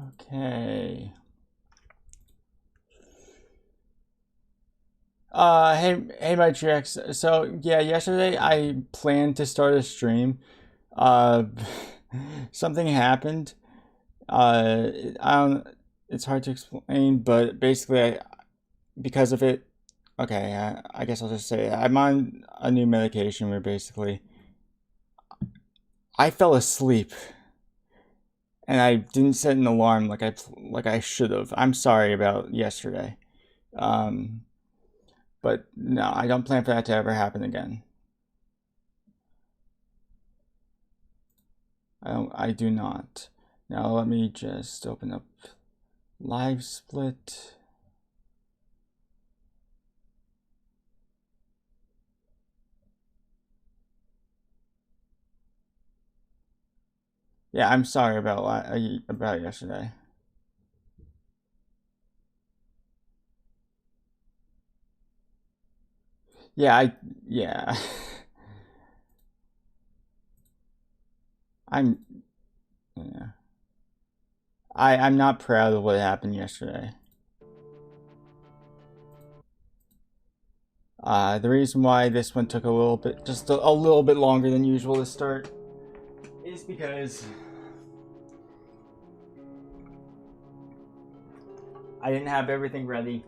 Okay. Hey, my tricks. So yeah, yesterday I planned to start a stream. Uh, something happened. I don't. It's hard to explain, but basically, because of it. Okay, I guess I'll just say it. I'm on a new medication where basically I fell asleep and I didn't set an alarm like I should have. I'm sorry about yesterday. Um, but no, I don't plan for that to ever happen again. I do not. Now let me just open up Live Split. Yeah, I'm sorry about yesterday. Yeah. I'm yeah. I'm not proud of what happened yesterday. The reason why this one took just a little bit longer than usual to start is because I didn't have everything ready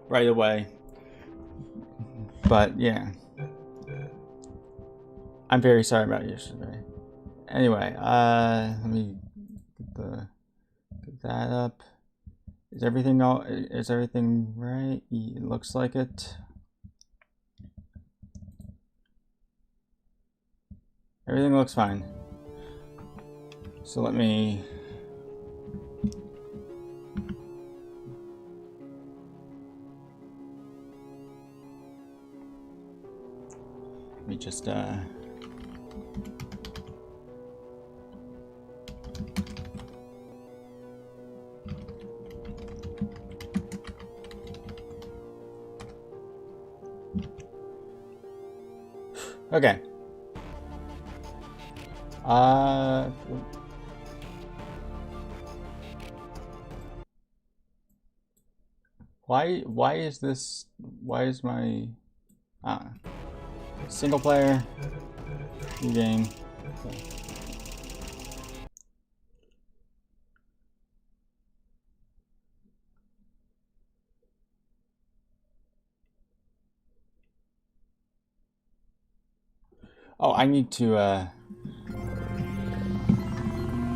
right away. But yeah, I'm very sorry about yesterday. Anyway, let me get that up. Is everything right? It looks like it. Everything looks fine. So let me just okay. Why is my single player new game? Okay. Oh, I need to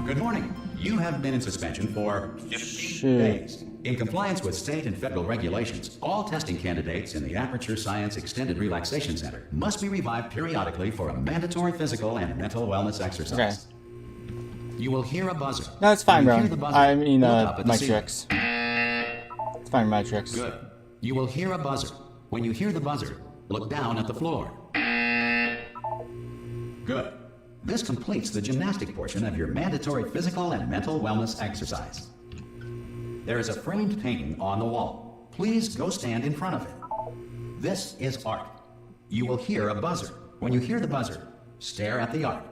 Good morning. You have been in suspension for 15 days. In compliance with state and federal regulations, all testing candidates in the Aperture Science Extended Relaxation Center must be revived periodically for a mandatory physical and mental wellness exercise. Okay. You will hear a buzzer. No, it's fine, bro. I mean, my tricks. It's fine, my tricks. Good. You will hear a buzzer. When you hear the buzzer, look down at the floor. Good. This completes the gymnastic portion of your mandatory physical and mental wellness exercise. There is a framed painting on the wall. Please go stand in front of it. This is art. You will hear a buzzer. When you hear the buzzer, stare at the art.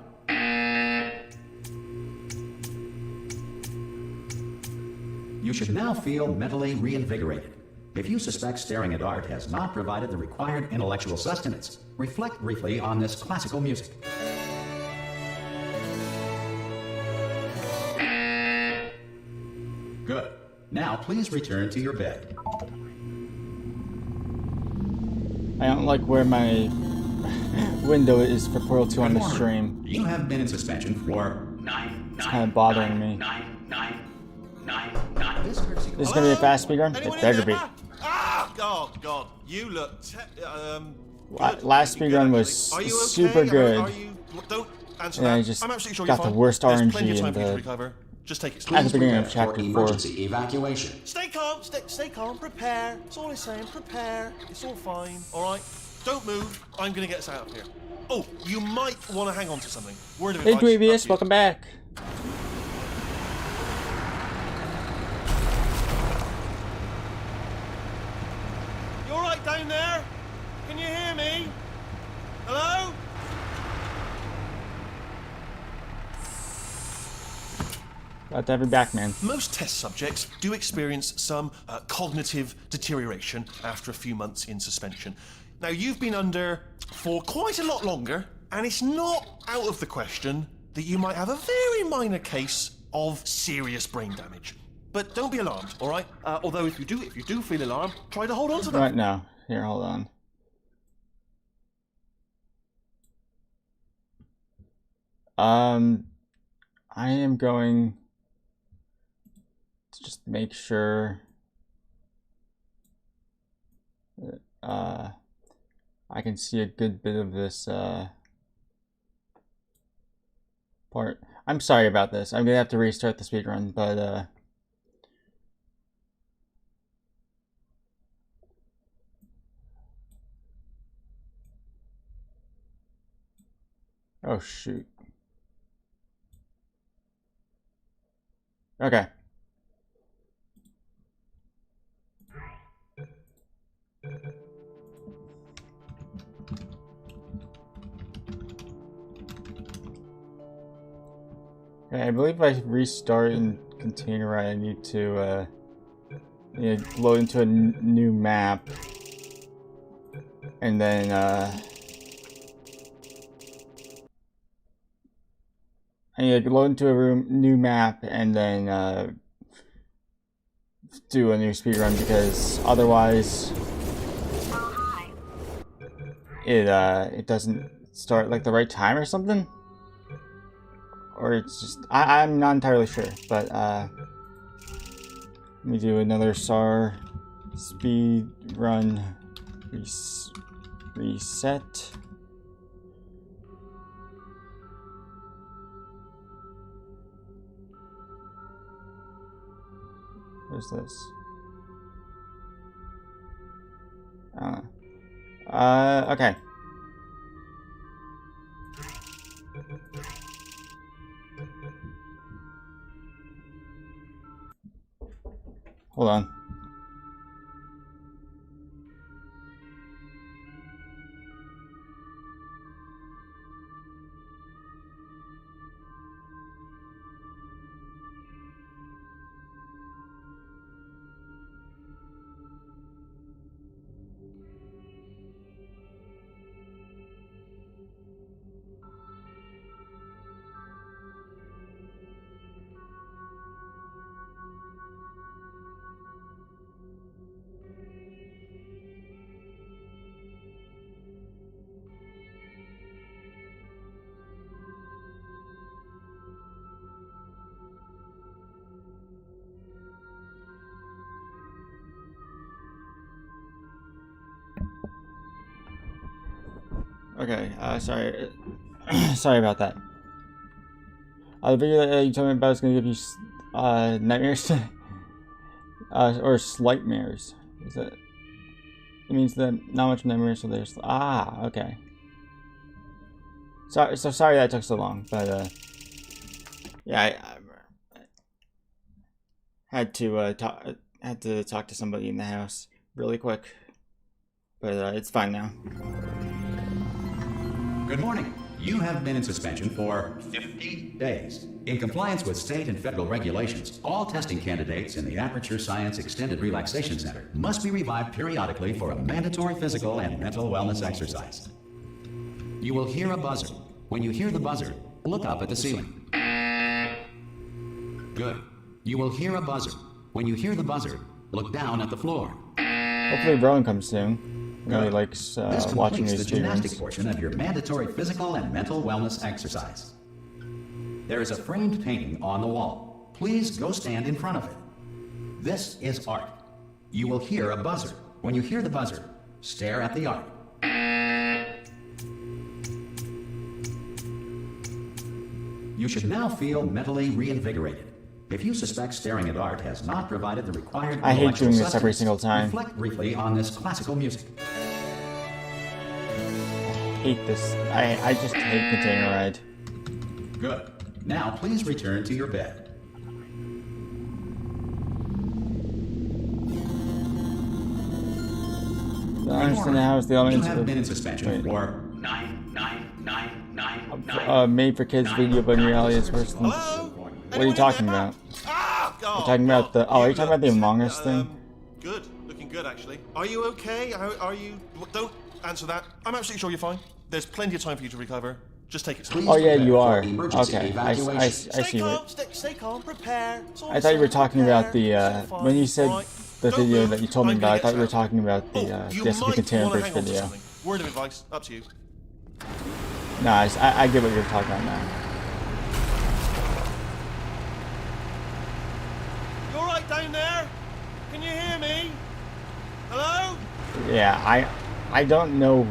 You should now feel mentally reinvigorated. If you suspect staring at art has not provided the required intellectual sustenance, reflect briefly on this classical music. Good. Now please return to your bed. I don't like where my window is for Portal 2 on the stream. You have been in suspension for 9. It's kind of bothering me. 9. This is gonna be a fast speedrun? It better be. Ah, God, you look. Last speedrun was super good. Don't answer and that. I just I'm absolutely sure got you're the fine. worst There's RNG plenty of time in for you to the recover. Just take it at the slow. beginning of chapter 4. Emergency evacuation. Stay calm, stay calm. Prepare. That's all I'm saying. Prepare. It's all fine. All right. Don't move. I'm gonna get us out of here. Oh, you might want to hang on to something. Word of Hey, advice. Dweebius, welcome back. You all right down there? Can you hear me? Hello? Got to have your back, man. Most test subjects do experience some cognitive deterioration after a few months in suspension. Now, you've been under for quite a lot longer, and it's not out of the question that you might have a very minor case of serious brain damage. But don't be alarmed, all right? Although if you do feel alarmed, try to hold on to that. Right now. Here, hold on. I am going to just make sure that, I can see a good bit of this, part. I'm sorry about this. I'm gonna have to restart the speedrun, but, oh shoot. Okay. Okay, I believe if I restart in container, I need to load into a new map, and then I need to load into a new map, and then do a new speedrun, because otherwise it doesn't start like the right time or something. Or it's just, I'm not entirely sure, but let me do another SAR speed run reset. Where's this? Okay. Hold on. Okay, sorry. Sorry about that. The video that you told me about is going to give you nightmares, or slightmares. Is that? It means that not much nightmares, so there's okay. Sorry that took so long, but yeah, I had to talk to somebody in the house really quick, but it's fine now. Good morning. You have been in suspension for 50 days. In compliance with state and federal regulations, all testing candidates in the Aperture Science Extended Relaxation Center must be revived periodically for a mandatory physical and mental wellness exercise. You will hear a buzzer. When you hear the buzzer, look up at the ceiling. Good. You will hear a buzzer. When you hear the buzzer, look down at the floor. Hopefully Rowan comes soon. Really likes watching these the gymnastic videos. portion of your mandatory physical and mental wellness exercise. There is a framed painting on the wall. Please go stand in front of it. This is art. You will hear a buzzer. When you hear the buzzer, stare at the art. You should now feel mentally reinvigorated. If you suspect staring at art has not provided the required I hate doing this sustenance, every single time. reflect briefly on this classical music. I hate this. I just hate Container Ride. Good. Now please return to your bed. I understand how is the elements You have of been in suspension for 9. made for kids video, but in reality it's worse than Hello? What are you talking about? You're talking about the... Oh, are you talking about the Among Us thing? Good. Looking good, actually. Are you okay? Are you... Don't answer that. I'm absolutely sure you're fine. There's plenty of time for you to recover. Just take it slow. Oh, yeah, you are. Emergency Okay, I evacuation. see what... Stay calm, prepare. I thought you were talking about the, when you said the video that you told me about, I thought you were talking about the, SP Container Bridge video. Word of advice, up to you. Nah, I get what you're talking about now. You alright down there? Can you hear me? Hello? Yeah, I don't know...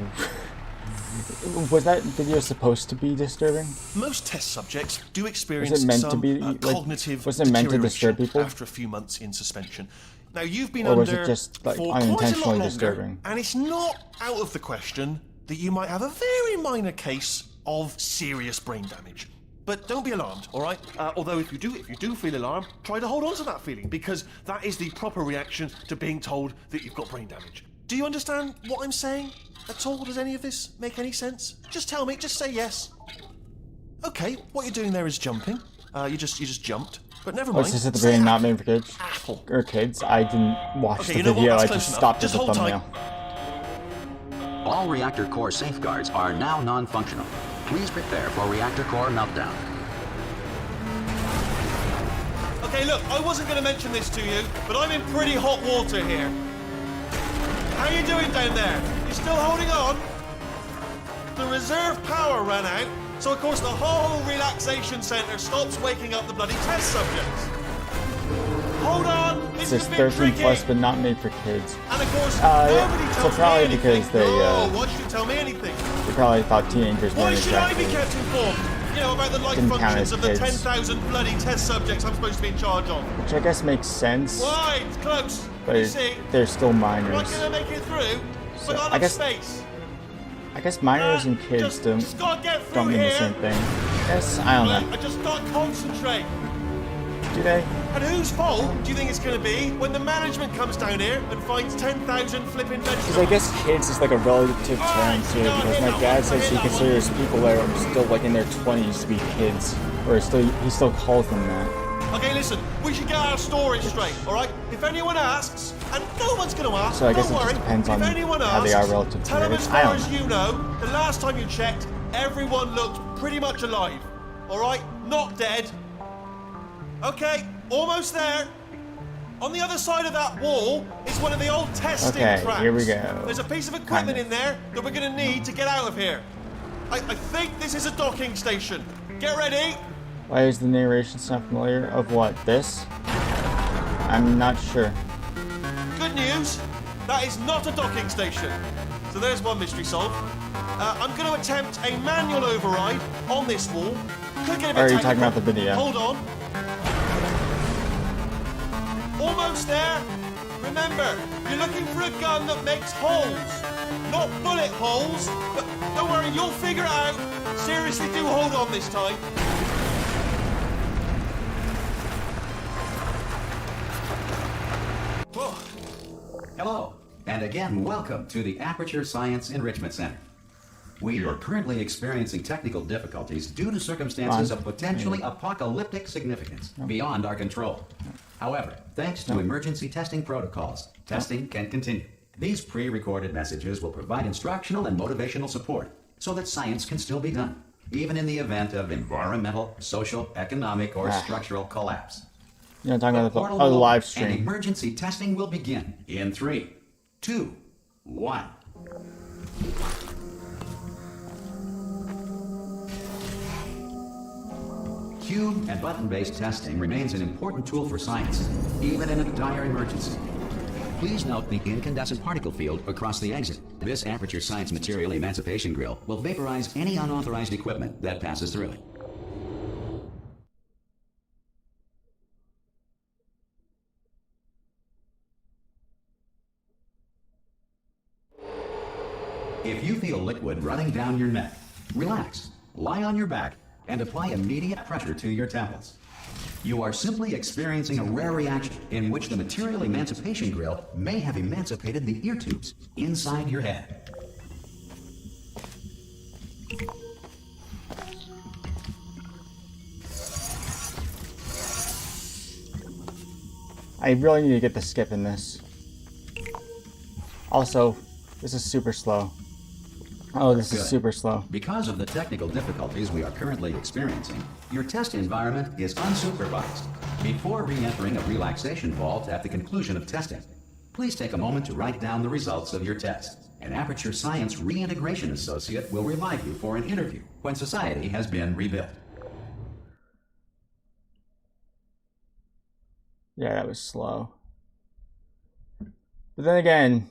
Was that video supposed to be disturbing? Most test subjects do experience Was it meant some to be, cognitive was it meant to disturb people? after a few months in suspension. Now you've been Or was under it just like for quite a unintentionally lot longer, disturbing? and it's not out of the question that you might have a very minor case of serious brain damage. But don't be alarmed, all right? Although if you do feel alarmed, try to hold on to that feeling, because that is the proper reaction to being told that you've got brain damage. Do you understand what I'm saying at all? Does any of this make any sense? Just tell me, just say yes. Okay, what you're doing there is jumping. You just jumped, but never mind. Was this at the beginning not made for kids? Apple. Or kids? I didn't watch Okay, the you know what? video, That's I close just enough. stopped Just at the hold tight. thumbnail. All reactor core safeguards are now non-functional. Please prepare for reactor core meltdown. Okay, look, I wasn't going to mention this to you, but I'm in pretty hot water here. How you doing down there? You still holding on? The reserve power ran out, so of course the whole relaxation centre stops waking up the bloody test subjects. Hold on, This this is has been 13 tricky. plus, but not made for kids. And of course, yeah, nobody so tells probably me anything. because they, No, why should you tell me anything? They probably thought teenagers Why weren't should I be exactly... kept informed? You know, about the life Didn't count functions as of the kids. 10,000 bloody test subjects I'm supposed to be in charge of. Which I guess makes sense, Why? It's close. but you see, they're still we're not minors. going to make it through. So, We've got I enough guess- space. I guess minors and kids just gotta get through don't mean the here. same thing. Yes, I don't know. I just can't concentrate. Do they? And whose fault do you think it's going to be when the management comes down here and finds 10,000 flipping Because I vegetables? guess kids is like a relative term too, because my dad says he considers people that are still like in their 20s to be kids, or he still calls them that. Okay, listen, we should get our story straight, all right? If anyone asks, and no one's going to ask, So I guess don't it just worry. depends If on anyone how they asks, are relative to tell their them age. as I far don't as know. you know, the last time you checked, everyone looked pretty much alive, all right? Not dead. Okay, almost there. On the other side of that wall is one of the old testing Okay, tracks. here we go. There's a piece of equipment Kind of. in there that we're going to need to get out of here. I think this is a docking station. Get ready. Why is the narration sound familiar? Of what? This? I'm not sure. Good news, that is not a docking station. So there's one mystery solved. I'm going to attempt a manual override on this wall. Could get a bit Or are you technical. talking about the video? Hold on. Almost there. Remember, you're looking for a gun that makes holes. Not bullet holes, but don't worry, you'll figure it out. Seriously, do hold on this time. Oh. Hello, and again, welcome to the Aperture Science Enrichment Center. We are currently experiencing technical difficulties due to circumstances of potentially apocalyptic significance beyond our control. However, thanks to emergency testing protocols, testing can continue. These pre-recorded messages will provide instructional and motivational support so that science can still be done, even in the event of environmental, social, economic, or structural collapse. You're not talking about the, Portal the will- live And stream. emergency testing will begin in 3, 2, 1. Cube and button-based testing remains an important tool for science, even in a dire emergency. Please note the incandescent particle field across the exit. This Aperture Science Material Emancipation Grill will vaporize any unauthorized equipment that passes through it. If you feel liquid running down your neck, relax, lie on your back, and apply immediate pressure to your temples. You are simply experiencing a rare reaction in which the material emancipation grill may have emancipated the ear tubes inside your head. I really need to get the skip in this. Also, this is super slow. Oh, this is super slow. Because of the technical difficulties we are currently experiencing, your test environment is unsupervised. Before re-entering a relaxation vault at the conclusion of testing, please take a moment to write down the results of your test. An Aperture Science Reintegration Associate will revive you for an interview when society has been rebuilt. Yeah, that was slow. But then again,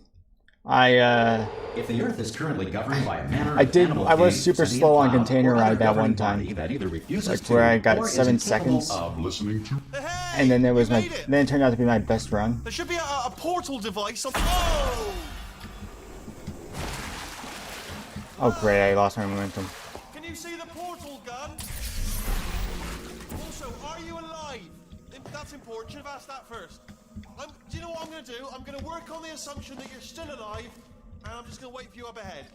if the Earth is currently governed by a manner I was super slow on Container Ride that one time. Like where I got 7 seconds. And then then it turned out to be my best run. There should be a portal device on... Oh great, I lost my momentum. Can you see the portal gun? Also, are you alive? That's important. Should have asked that first. Do you know what I'm going to do? I'm going to work on the assumption that you're still alive, and I'm just going to wait for you up ahead.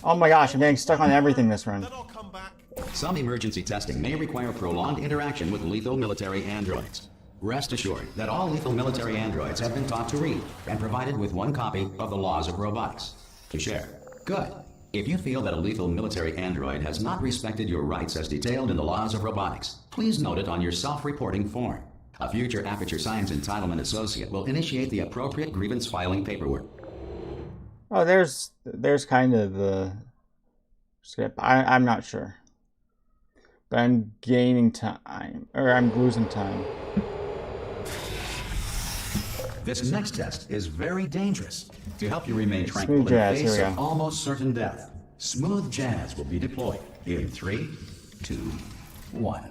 Oh my gosh, I'm getting stuck on everything this run. Then I'll come back. Some emergency testing may require prolonged interaction with lethal military androids. Rest assured that all lethal military androids have been taught to read and provided with one copy of the Laws of Robotics to share. Good. If you feel that a lethal military android has not respected your rights as detailed in the Laws of Robotics, please note it on your self-reporting form. A future Aperture Science Entitlement Associate will initiate the appropriate grievance filing paperwork. Oh, there's kind of the skip. I'm not sure. But I'm gaining time, or I'm losing time. This next test is very dangerous. To help you remain tranquil in the Jazz, face here we of go. almost certain death, Smooth Jazz will be deployed in 3, 2, 1.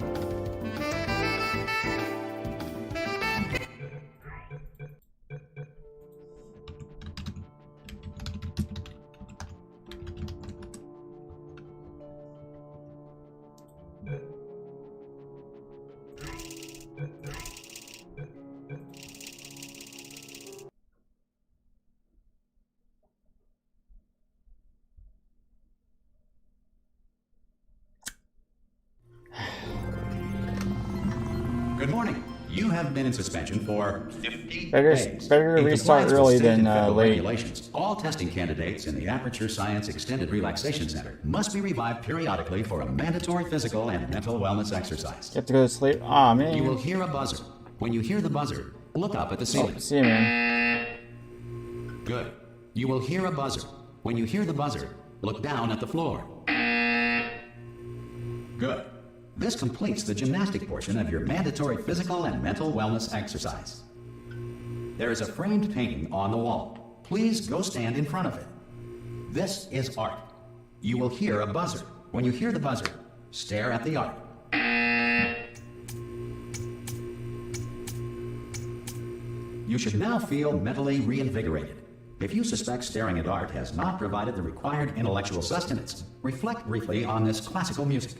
Good morning. You have been in suspension for 50 days. Better to In restart compliance with early state than and federal late. regulations, all testing candidates in the Aperture Science Extended Relaxation Center must be revived periodically for a mandatory physical and mental wellness exercise. You have to go to sleep? Aw, man. You will hear a buzzer. When you hear the buzzer, look up at the ceiling. See you, man. Good. You will hear a buzzer. When you hear the buzzer, look down at the floor. Good. This completes the gymnastic portion of your mandatory physical and mental wellness exercise. There is a framed painting on the wall. Please go stand in front of it. This is art. You will hear a buzzer. When you hear the buzzer, stare at the art. You should now feel mentally reinvigorated. If you suspect staring at art has not provided the required intellectual sustenance, reflect briefly on this classical music.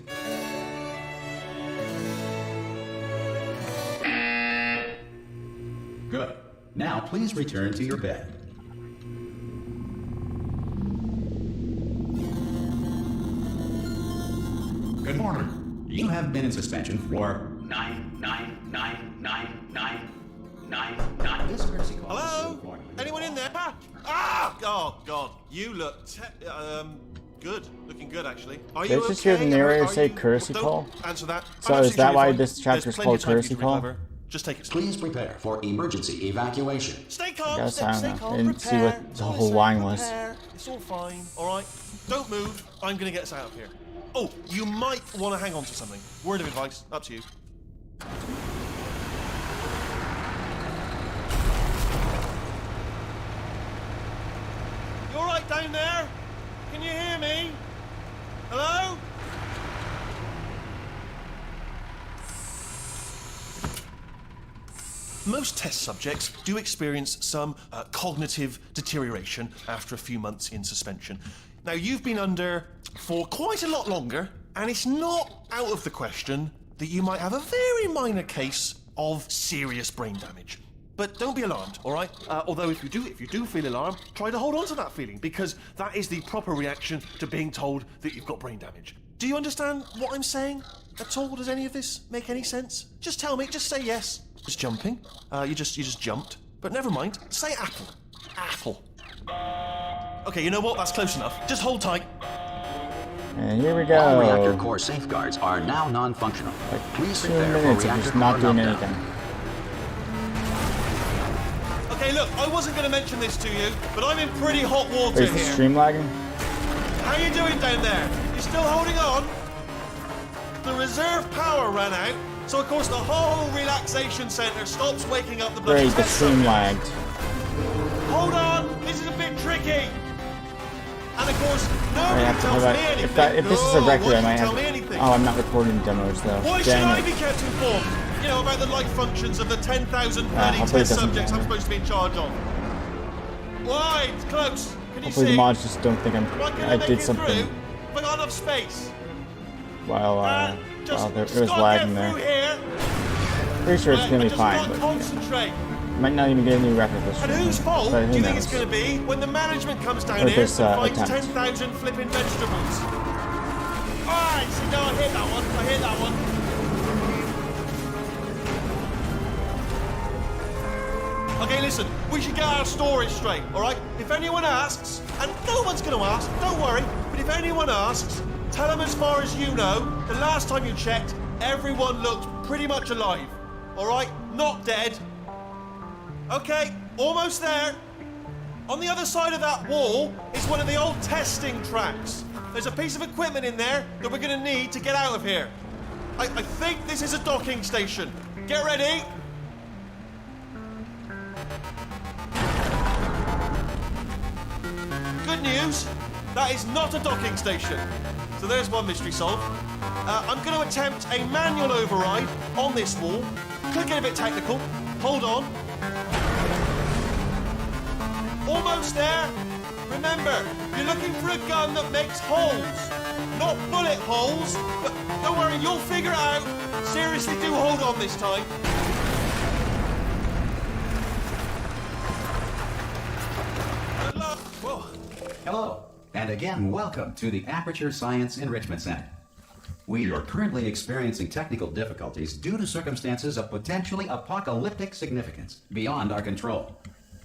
Good. Now please return to your bed. Good morning. You have been in suspension for 9999999. This courtesy call. Hello? Anyone in there? Ah! Oh, God. You look good. Looking good, actually. Are Did you I just hear the narrator say courtesy Don't call? answer that. So I'm is that absolutely why fine. this chapter There's is plenty called of time for you to courtesy call? recover. Just take it slow. Please prepare for emergency evacuation. Stay calm. Yes, Stay I don't know. calm. I didn't see Prepare. what That's the all I whole say, line was. prepare. It's all fine. All right. Don't move. I'm going to get us out of here. Oh, you might want to hang on to something. Word of advice. Up to you. You all right down there? Can you hear me? Hello? Most test subjects do experience some cognitive deterioration after a few months in suspension. Now, you've been under for quite a lot longer, and it's not out of the question that you might have a very minor case of serious brain damage. But don't be alarmed, all right? Although if you do feel alarmed, try to hold on to that feeling, because that is the proper reaction to being told that you've got brain damage. Do you understand what I'm saying at all? Does any of this make any sense? Just tell me, just say yes. It's jumping. You just jumped. But never mind. Say apple. Apple. Okay, you know what? That's close enough. Just hold tight. And here we go. All reactor core safeguards are now non-functional. Please 2 prepare for minutes of reactor just not core doing meltdown. anything. Okay, look, I wasn't going to mention this to you, but I'm in pretty hot water Wait, is the here. stream lagging? How you doing down there? You still holding on? The reserve power ran out, so of course the whole relaxation centre stops waking up the bloody Great, the test stream subjects. lagged. Hold on, this is a bit tricky. And of course, I nobody have to tells hold me on. anything. If this is a No, record, why I might don't you have tell me to... anything? Oh, I'm not recording demos, though. Why should I Dang be it. kept informed? You know, about the life functions of the 10,000 bloody hopefully it test doesn't subjects I'm matter. supposed to be in charge of. Why? It's close. Can you Hopefully see? the mods just don't think Am I gonna I make did it something through? Have I got enough space? while Just it was gotta lagging get through there. here. Pretty sure it's gonna I be just fine, gotta but concentrate. might not even get a new record this And stream. whose fault But do who you think it's knows? going to be when the management comes down Or here this, and finds attempt. 10,000 flipping vegetables? Alright, see, no, I hit that one. I hit that one. Okay, listen, we should get our story straight, alright? If anyone asks, and no one's going to ask, don't worry, but if anyone asks, tell them as far as you know, the last time you checked, everyone looked pretty much alive, alright? Not dead. Okay, almost there. On the other side of that wall is one of the old testing tracks. There's a piece of equipment in there that we're going to need to get out of here. I think this is a docking station. Get ready. Good news, that is not a docking station. So there's one mystery solved. I'm going to attempt a manual override on this wall. Could get a bit technical. Hold on. Almost there. Remember, you're looking for a gun that makes holes. Not bullet holes, but don't worry, you'll figure it out. Seriously, do hold on this time. Good luck. Whoa. Hello, and again, welcome to the Aperture Science Enrichment Center. We are currently experiencing technical difficulties due to circumstances of potentially apocalyptic significance beyond our control.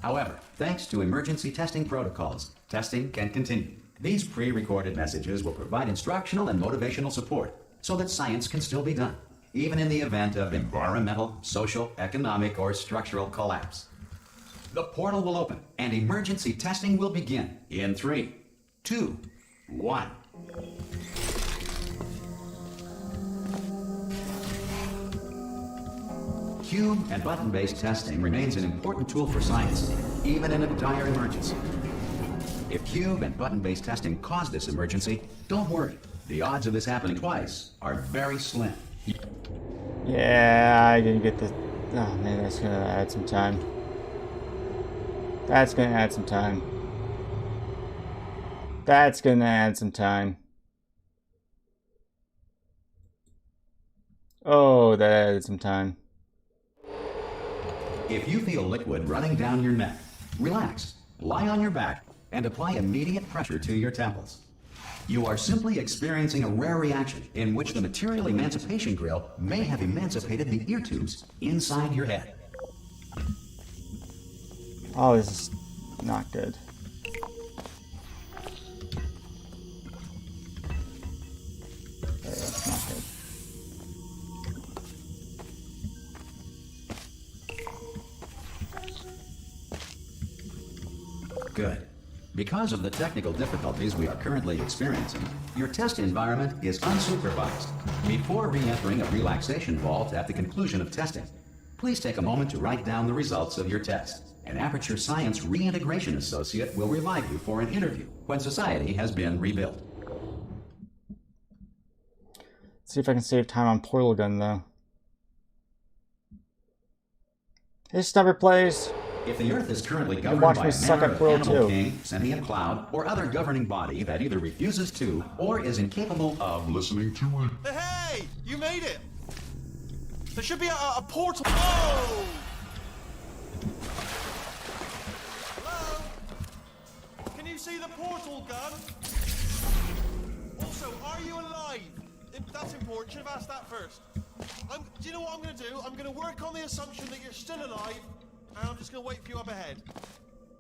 However, thanks to emergency testing protocols, testing can continue. These pre-recorded messages will provide instructional and motivational support so that science can still be done, even in the event of environmental, social, economic, or structural collapse. The portal will open and emergency testing will begin in 3, 2, 1. Cube and button-based testing remains an important tool for science, even in a dire emergency. If cube and button-based testing caused this emergency, don't worry. The odds of this happening twice are very slim. Yeah, I didn't get the... Oh man, that's gonna add some time. That's gonna add some time. That's gonna add some time. Oh, that added some time. If you feel liquid running down your neck, relax, lie on your back, and apply immediate pressure to your temples. You are simply experiencing a rare reaction in which the material emancipation grill may have emancipated the ear tubes inside your head. Oh, this is not good. That's not good. Good. Because of the technical difficulties we are currently experiencing, your test environment is unsupervised. Before re-entering a relaxation vault at the conclusion of testing, please take a moment to write down the results of your test. An Aperture Science Reintegration Associate will revive you for an interview when society has been rebuilt. Let's see if I can save time on Portal Gun, though. Hey, Stubber Plays! If the Earth is currently governed watch by me a suck manner at of Portal animal 2. king, sentient cloud, or other governing body that either refuses to or is incapable of listening to it. Hey, you made it. There should be a portal. Oh! Hello? Can you see the portal gun? Also, are you alive? That's important. Should have asked that first. Do you know what I'm going to do? I'm going to work on the assumption that you're still alive, and I'm just going to wait for you up ahead.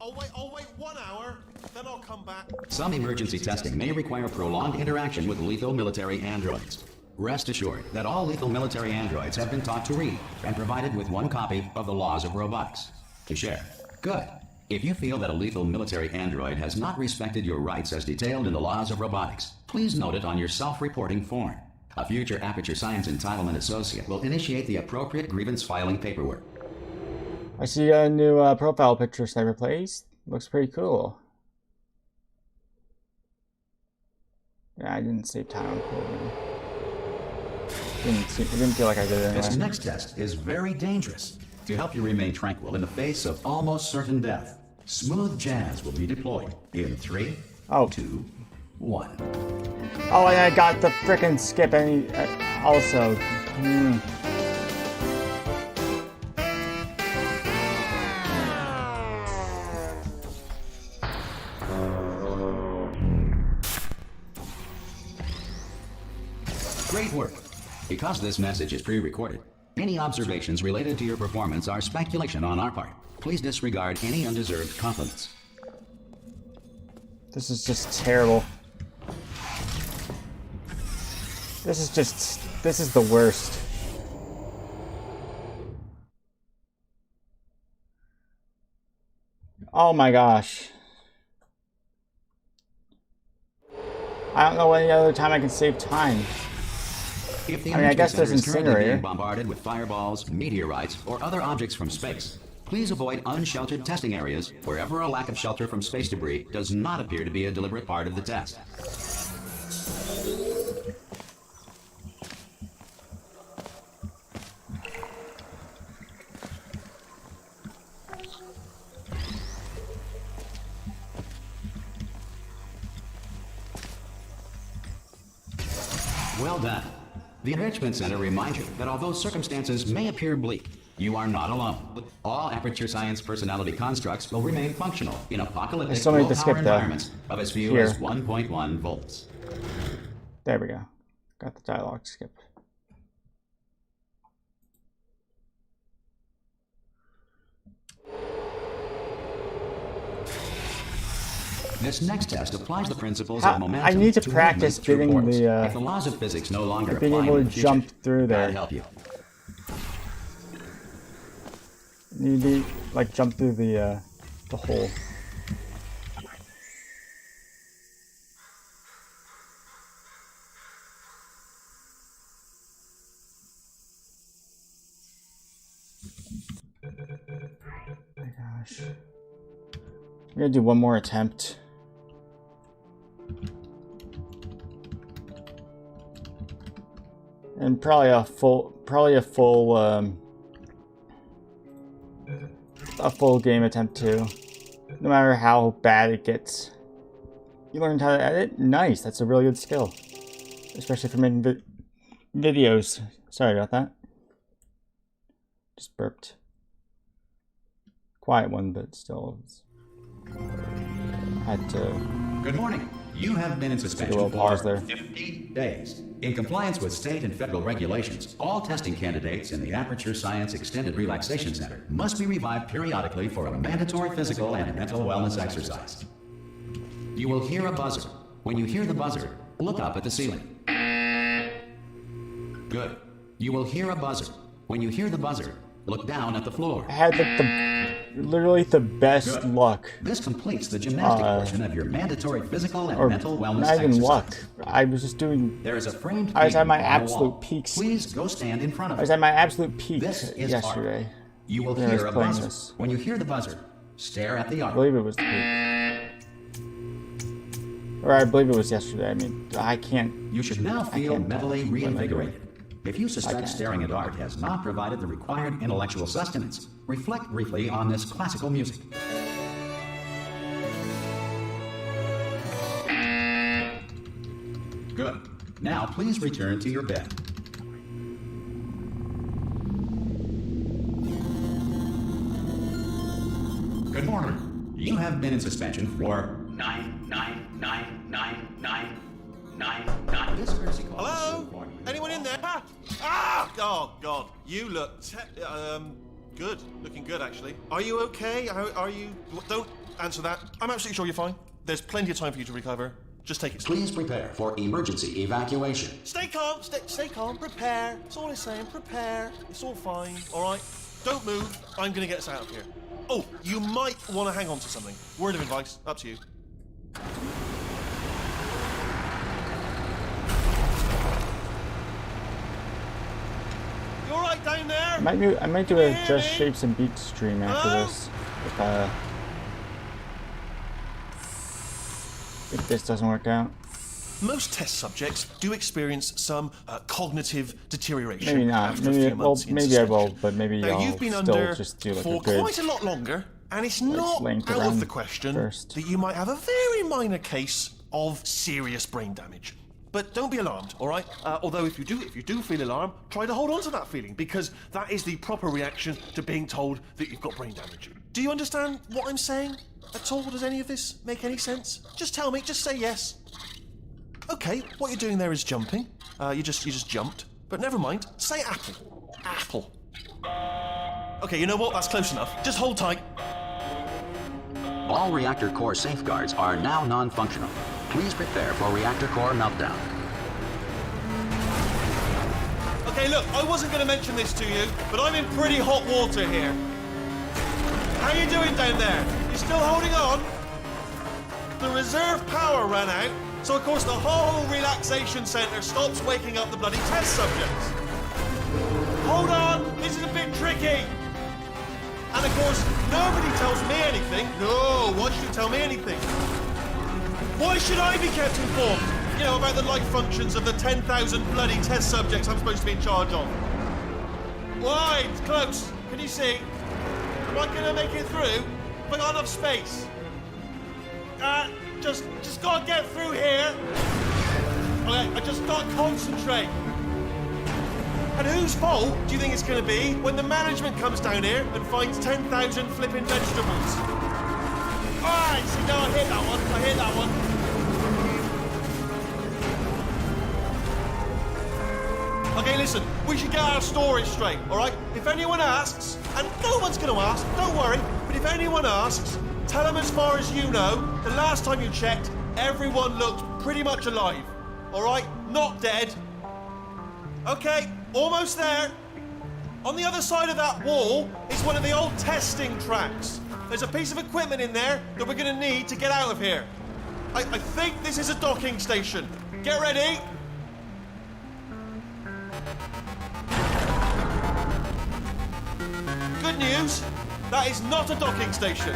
I'll wait 1 hour, then I'll come back. Some emergency testing may require prolonged interaction with lethal military androids. Rest assured that all lethal military androids have been taught to read and provided with 1 copy of the laws of robotics to share. Good. If you feel that a lethal military android has not respected your rights as detailed in the laws of robotics, please note it on your self-reporting form. A future Aperture Science Entitlement Associate will initiate the appropriate grievance filing paperwork. I see a new profile picture Sniper plays. Looks pretty cool. Yeah, I didn't save time on cool. It didn't feel like I did it anyway. This next test is very dangerous. To help you remain tranquil in the face of almost certain death, smooth jazz will be deployed in 3, 2, 1. Oh, and I got the frickin' skip also. Great work. Because this message is pre-recorded, any observations related to your performance are speculation on our part. Please disregard any undeserved compliments. This is just terrible. This is the worst. Oh my gosh. I don't know any other time I can save time. If the I guess there's is currently incinerator. being bombarded with fireballs, meteorites, or other objects from space, please avoid unsheltered testing areas wherever a lack of shelter from space debris does not appear to be a deliberate part of the test. Well done. The Enrichment Center reminds you that although circumstances may appear bleak, you are not alone. All Aperture Science personality constructs will remain functional in apocalyptic low-power environments of as few as 1.1 volts. There we go. Got the dialogue skip. This next test applies the principles of momentum. I need to practice getting the if the laws of physics no longer being apply able in to the future, jump through there. I'd help you. Need to like jump through the hole. Oh my gosh. I'm gonna do one more attempt. And probably a full game attempt too. No matter how bad it gets. You learned how to edit? Nice, that's a really good skill. Especially for making videos. Sorry about that. Just burped. Quiet one, but still. Had to. Good morning. You have been in suspension for 50 days. In compliance with state and federal regulations, all testing candidates in the Aperture Science Extended Relaxation Center must be revived periodically for a mandatory physical and mental wellness exercise. You will hear a buzzer. When you hear the buzzer, look up at the ceiling. Good. You will hear a buzzer. When you hear the buzzer, look down at the floor. I had literally the best luck. This completes the gymnastic portion of your mandatory physical and mental wellness not even exercise. luck. I was just doing. There is a framed I was at my painting on the absolute wall. peaks. Please go stand in front of I was it. at my absolute peak This is yesterday. art. You will when I hear was a playing buzzer. this. When you hear the buzzer, stare at the I art. believe it was the peak. Or I believe it was yesterday. I mean, I can't. You should now feel can't mentally tell. What am I doing? reinvigorated. If you suspect can't. staring at art has not provided the required intellectual sustenance, reflect briefly on this classical music. Good. Now please return to your bed. Good morning. You have been in suspension for 9 9. This courtesy call is to Hello? inform you. Anyone in there? Ah! Oh, God. You look good. Looking good, actually. Are you okay? Are you... Don't answer that. I'm absolutely sure you're fine. There's plenty of time for you to recover. Just take it slow. Please prepare for emergency evacuation. Stay calm. Stay calm. Prepare. That's all it's saying. Prepare. It's all fine. All right? Don't move. I'm going to get us out of here. Oh, you might want to hang on to something. Word of advice. Up to you. You all right down there? I might do a Can you Just hear me? Shapes and Beats stream after Hello? this. If this doesn't work out. Most test subjects do experience some cognitive deterioration. Maybe not. After a Maybe few months in maybe I will, suspension. but maybe Now, I'll you've been still under just do like for a good quite a lot longer, and it's not length out of around the question first. that you might have a very minor case of serious brain damage. But don't be alarmed, all right? Although if you do feel alarmed, try to hold on to that feeling, because that is the proper reaction to being told that you've got brain damage. Do you understand what I'm saying at all? Does any of this make any sense? Just tell me. Just say yes. Okay, what you're doing there is jumping. You just jumped. But never mind. Say apple. Apple. Okay, you know what? That's close enough. Just hold tight. All reactor core safeguards are now non-functional. Please prepare for reactor core meltdown. Okay, look, I wasn't going to mention this to you, but I'm in pretty hot water here. How you doing down there? You still holding on? The reserve power ran out, so of course the whole relaxation centre stops waking up the bloody test subjects. Hold on, this is a bit tricky. And of course, nobody tells me anything. No, why should you tell me anything? Why should I be kept informed? You know, about the life functions of the 10,000 bloody test subjects I'm supposed to be in charge of. Why? It's close. Can you see? Am I gonna make it through? Have I got enough space? Just gotta get through here. Okay, I just gotta concentrate. And whose fault do you think it's gonna be when the management comes down here and finds 10,000 flipping vegetables? Alright, see, no, I hit that one. I hit that one. Okay, listen, we should get our stories straight, alright? If anyone asks, and no one's gonna ask, don't worry, but if anyone asks, tell them as far as you know, the last time you checked, everyone looked pretty much alive. Alright? Not dead. Okay, almost there. On the other side of that wall is one of the old testing tracks. There's a piece of equipment in there that we're gonna need to get out of here. I think this is a docking station. Get ready. Good news, that is not a docking station.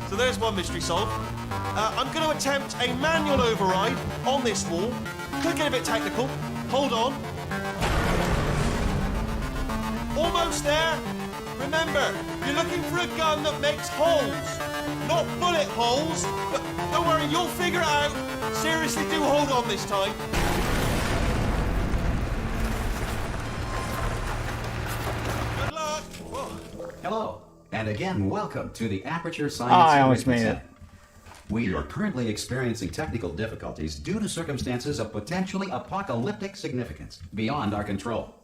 So there's one mystery solved. I'm going to attempt a manual override on this wall. Could get a bit technical. Hold on. Almost there. Remember, you're looking for a gun that makes holes. Not bullet holes, but don't worry, you'll figure it out. Seriously, do hold on this time. Good luck. Whoa. Hello, and again, welcome to the Aperture I Science almost Enrichment made it. Center. We are currently experiencing technical difficulties due to circumstances of potentially apocalyptic significance beyond our control.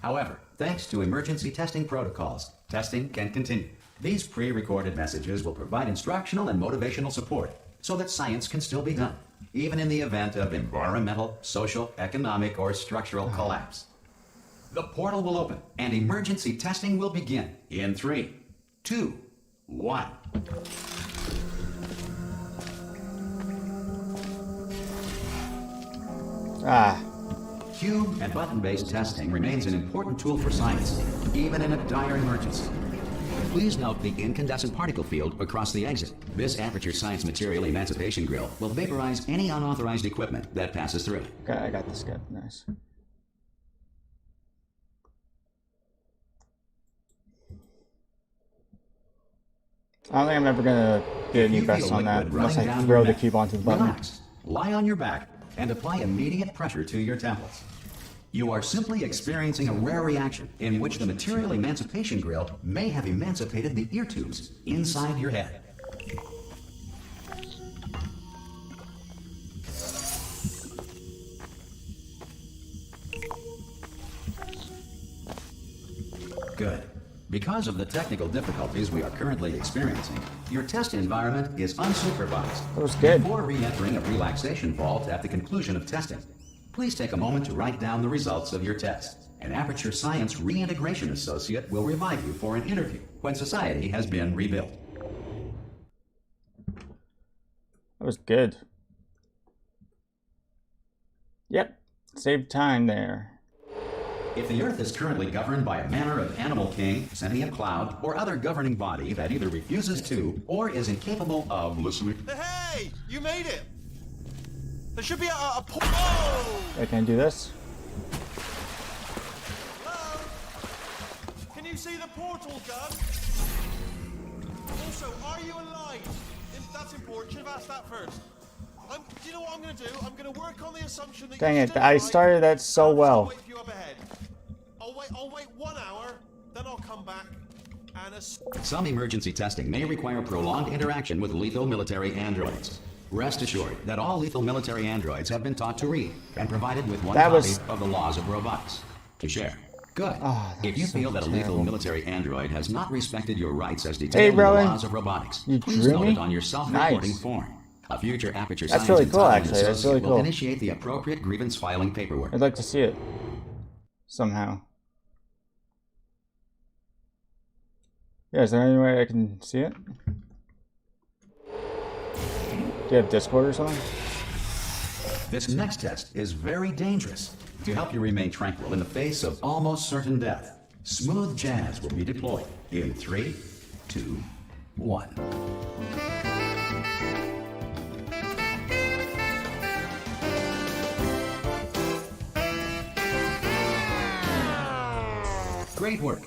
However, thanks to emergency testing protocols, testing can continue. These pre-recorded messages will provide instructional and motivational support so that science can still be done, even in the event of environmental, social, economic, or structural collapse. The portal will open and emergency testing will begin in 3, 2, 1. Cube and button-based testing remains an important tool for science, even in a dire emergency. Please note the incandescent particle field across the exit. This Aperture Science Material Emancipation Grill will vaporize any unauthorized equipment that passes through. Okay, I got this guy. Nice. I don't think I'm ever gonna get any If you best feel on that liquid unless running I down throw your the neck, cube onto the button. relax, lie on your back, and apply immediate pressure to your temples. You are simply experiencing a rare reaction in which the material emancipation grill may have emancipated the ear tubes inside your head. Good. Because of the technical difficulties we are currently experiencing, your test environment is unsupervised. That was good. Before re-entering a relaxation vault at the conclusion of testing, please take a moment to write down the results of your test. An Aperture Science Reintegration Associate will revive you for an interview when society has been rebuilt. That was good. Yep, saved time there. If the Earth is currently governed by a manner of animal king, sentient cloud, or other governing body that either refuses to or is incapable of listening. Hey! You made it! There should be a oh! I can do this. Hello? Can you see the portal gun? Also, are you alive? That's important. Should have asked that first. Do you know what I'm going to do? I'm going to work on the assumption that Dang you're it, still I alive. started that so I'll well. wait for you up ahead. I'll wait 1 hour, then I'll come back and Some emergency testing may require prolonged interaction with lethal military androids. Rest assured that all lethal military androids have been taught to read and provided with one copy of the laws of robotics to share. Good. If you feel that a lethal military android has not respected your rights as detailed in the laws of robotics, please note it on your self-reporting form. A future Aperture Science really cool, Intelligence actually. That's Associate really will cool. initiate the appropriate grievance filing paperwork. I'd like to see it. Somehow. Yeah, is there any way I can see it? Do you have Discord or something? This next test is very dangerous. To help you remain tranquil in the face of almost certain death, smooth jazz will be deployed in 3, 2, 1. Great work.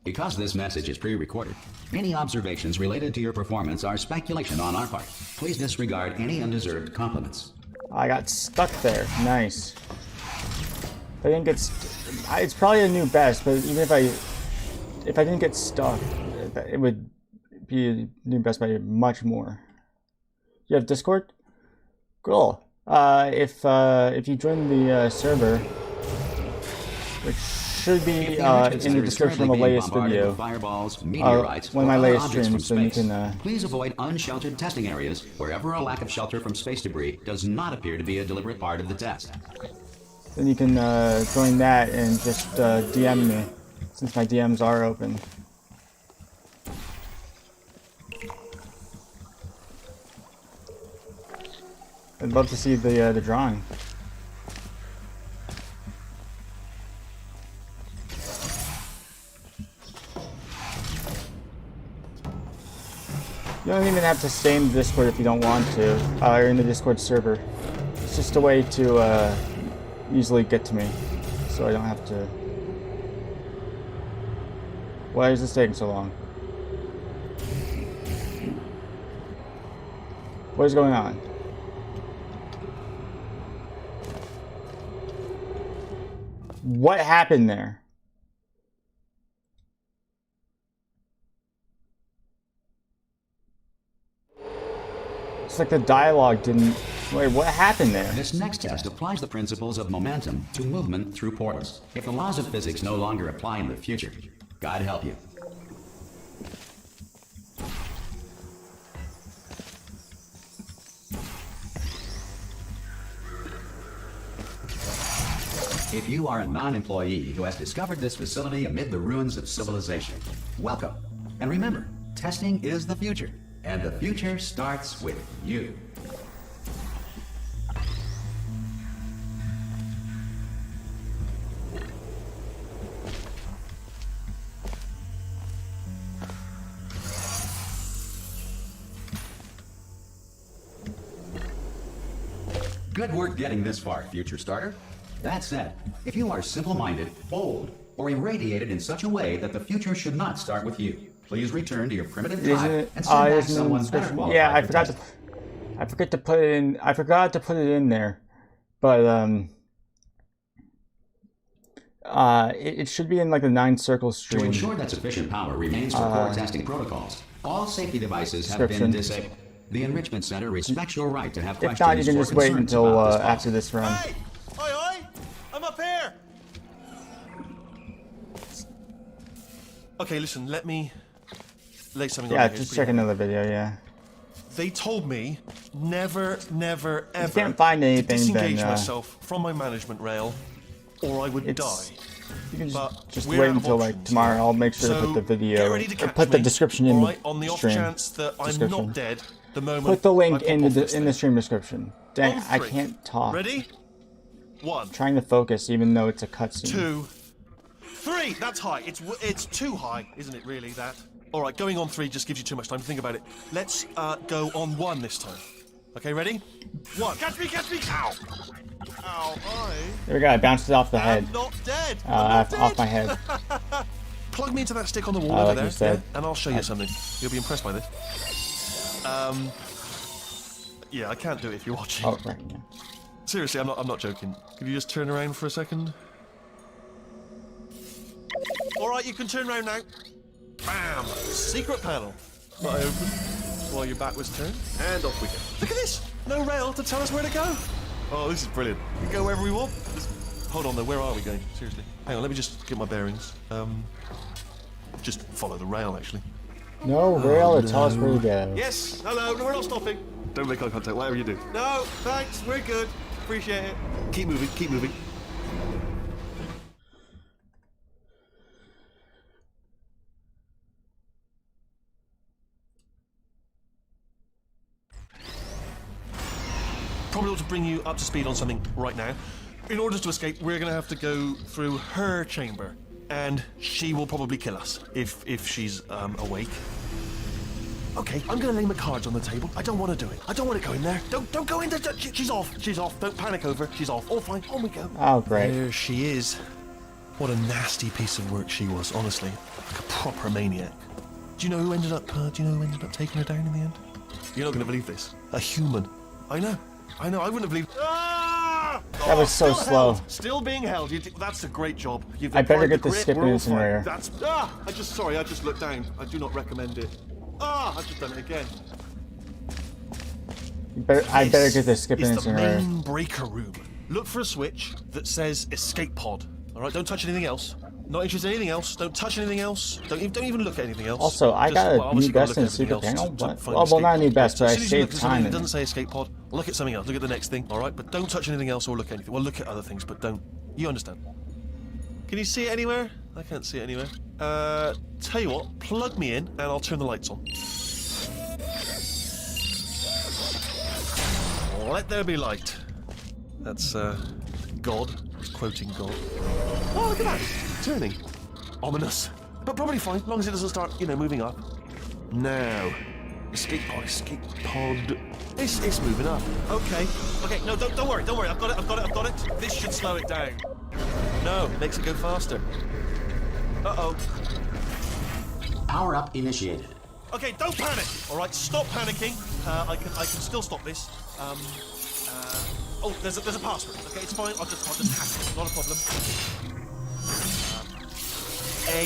Because this message is pre-recorded, any observations related to your performance are speculation on our part. Please disregard any undeserved compliments. I got stuck there. Nice. I didn't get. It's probably a new best, but even if I didn't get stuck, it would be a new best by much more. You have Discord? Cool. If you join the server, which should be in the description of the latest video, fireballs, meteorites, one of my or latest other objects from streams, then you space. can. Please avoid unsheltered testing areas wherever a lack of shelter from space debris does not appear to be a deliberate part of the test. Then you can join that and just DM me, since my DMs are open. I'd love to see the drawing. You don't even have to stay in the Discord if you don't want to, or in the Discord server. It's just a way to easily get to me, so I don't have to. Why is this taking so long? What is going on? What happened there? It's like the dialogue didn't. Wait, what happened there? This next test applies the principles of momentum to movement through portals. If the laws of physics no longer apply in the future, God help you. If you are a non-employee who has discovered this facility amid the ruins of civilization, welcome. And remember, testing is the future, and the future starts with you. Good work getting this far, future starter. That said, if you are simple-minded, bold, or irradiated in such a way that the future should not start with you, please return to your primitive tribe and send back someone better qualified. Yeah, I for forgot testing. I forgot to put it in. I forgot to put it in there, but it should be in like the 9 circles To stream. ensure that sufficient power remains for core testing protocols, all safety devices have been description. disabled. The Enrichment Center respects your right to have If questions not, you can or just wait concerns until about this after policy. this run. Hey! Oi, oi! I'm up here! Okay, listen, let me lay something Yeah, on here. just check another video, yeah. They told me never, never, ever can't find anything, to disengage then, myself from my management rail, or I would die. You can But just we're wait out of until like options tomorrow. here. I'll make sure to So, put the video, get ready to catch put the me, description in alright, the on the off stream chance that I'm description. not dead the moment Put the link I in pop off the this in the thing. stream description. Dang, On I three. can't talk. Ready? 1, Trying to focus, even though it's a cutscene. 2, 3. That's high. It's too high, isn't it? Really, that. All right, going on 3 just gives you too much time to think about it. Let's go on 1 this time. Okay, ready? 1. Catch me! Catch me! Ow! Ow! There we go. I bounced it off the head. I'm not dead. I'm not dead. Off my head. Plug me into that stick on the wall like over there, you said. yeah? And I'll show you something. You'll be impressed by this. Yeah, I can't do it if you're watching. Oh, right. Yeah. Seriously, I'm not joking. Could you just turn around for a second? All right, you can turn around now. Bam! Secret panel. Not open. While your back was turned, and off we go. Look at this! No rail to tell us where to go. Oh, this is brilliant. We can go wherever we want. Hold on though, where are we going? Seriously. Hang on, let me just get my bearings. Just follow the rail, actually. No rail to tell us where to go. Yes, hello, no, we're not stopping. Don't make eye contact, whatever you do. No, thanks, we're good. Appreciate it. Keep moving, keep moving. Probably ought to bring you up to speed on something right now. In order to escape, we're going to have to go through her chamber, and she will probably kill us if she's awake. Okay, I'm going to lay my cards on the table. I don't want to do it. I don't want to go in there. Don't go in there. She's off. She's off. Don't panic over. She's off. All fine. On we go. Oh, great. There she is. What a nasty piece of work she was. Honestly, like a proper maniac. Do you know who ended up? Taking her down in the end? You're not going to believe this. A human. I know. I wouldn't have believed. Ah! That was so still slow. Held. Still being held. That's a great job. You've I better applied get the the grip, skip we're all incinerator. fine. That's I just looked down. I do not recommend it. I've just done it again. I better get the skip It's the incinerator. main breaker room. Look for a switch that says escape pod. All right, don't touch anything else. Not interested in anything else. Don't touch anything else. Don't even look at anything else. Also, I got a new obviously gotta best look in at everything secret else panel. to What? find Well, escape not a new pod. best, but As I soon as you look saved at something time. that doesn't say escape pod, look at something else. Look at the next thing. All right, but don't touch anything else or look at anything. Well, look at other things, but don't. You understand? Can you see it anywhere? I can't see it anywhere. Tell you what, plug me in and I'll turn the lights on. Let there be light. That's God, quoting God. Oh, look at that! Turning. Ominous. But probably fine, as long as it doesn't start, moving up. Now. Escape pod, escape pod. It's moving up. Okay. No, don't worry. I've got it. This should slow it down. No, it makes it go faster. Uh-oh. Power up initiated. Okay, don't panic. All right, stop panicking. I can still stop this. Oh, there's a password. Okay, it's fine. I'll just hack it. Not a problem. A.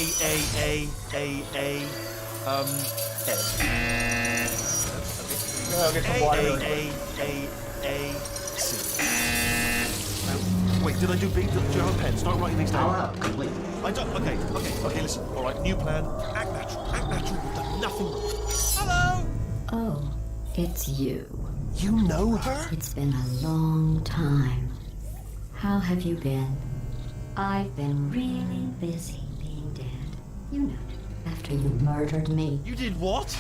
C. Wait, did I do B? Do you have a pen? Start writing these down. Power up complete. I don't. Okay. Listen. All right, new plan. Act natural. We've done nothing wrong. Hello. Oh, it's you. You know her? It's been a long time. How have you been? I've been really busy being dead. You know, after you murdered me. You did what?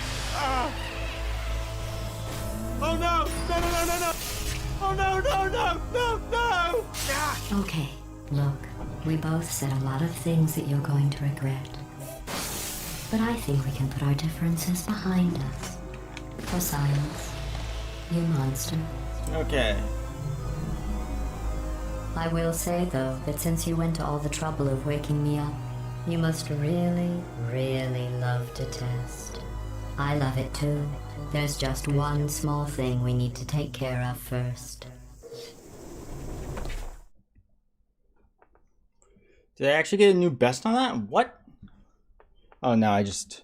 Oh no! No! Oh no! Okay, look, we both said a lot of things that you're going to regret. But I think we can put our differences behind us. For science, you monster. Okay. I will say, though, that since you went to all the trouble of waking me up, you must really, really love to test. I love it too. There's just one small thing we need to take care of first. Did I actually get a new best on that? What? Oh no, I just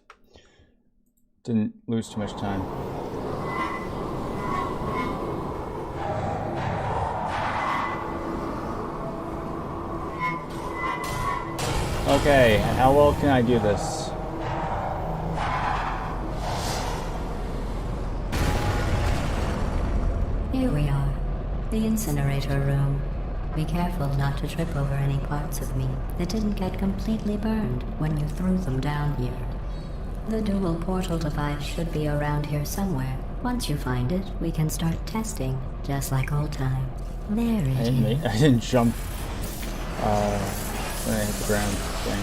didn't lose too much time. Okay, how well can I do this? Here we are. The incinerator room. Be careful not to trip over any parts of me that didn't get completely burned when you threw them down here. The dual portal device should be around here somewhere. Once you find it, we can start testing, just like old times. There it is. I didn't jump when I hit the ground.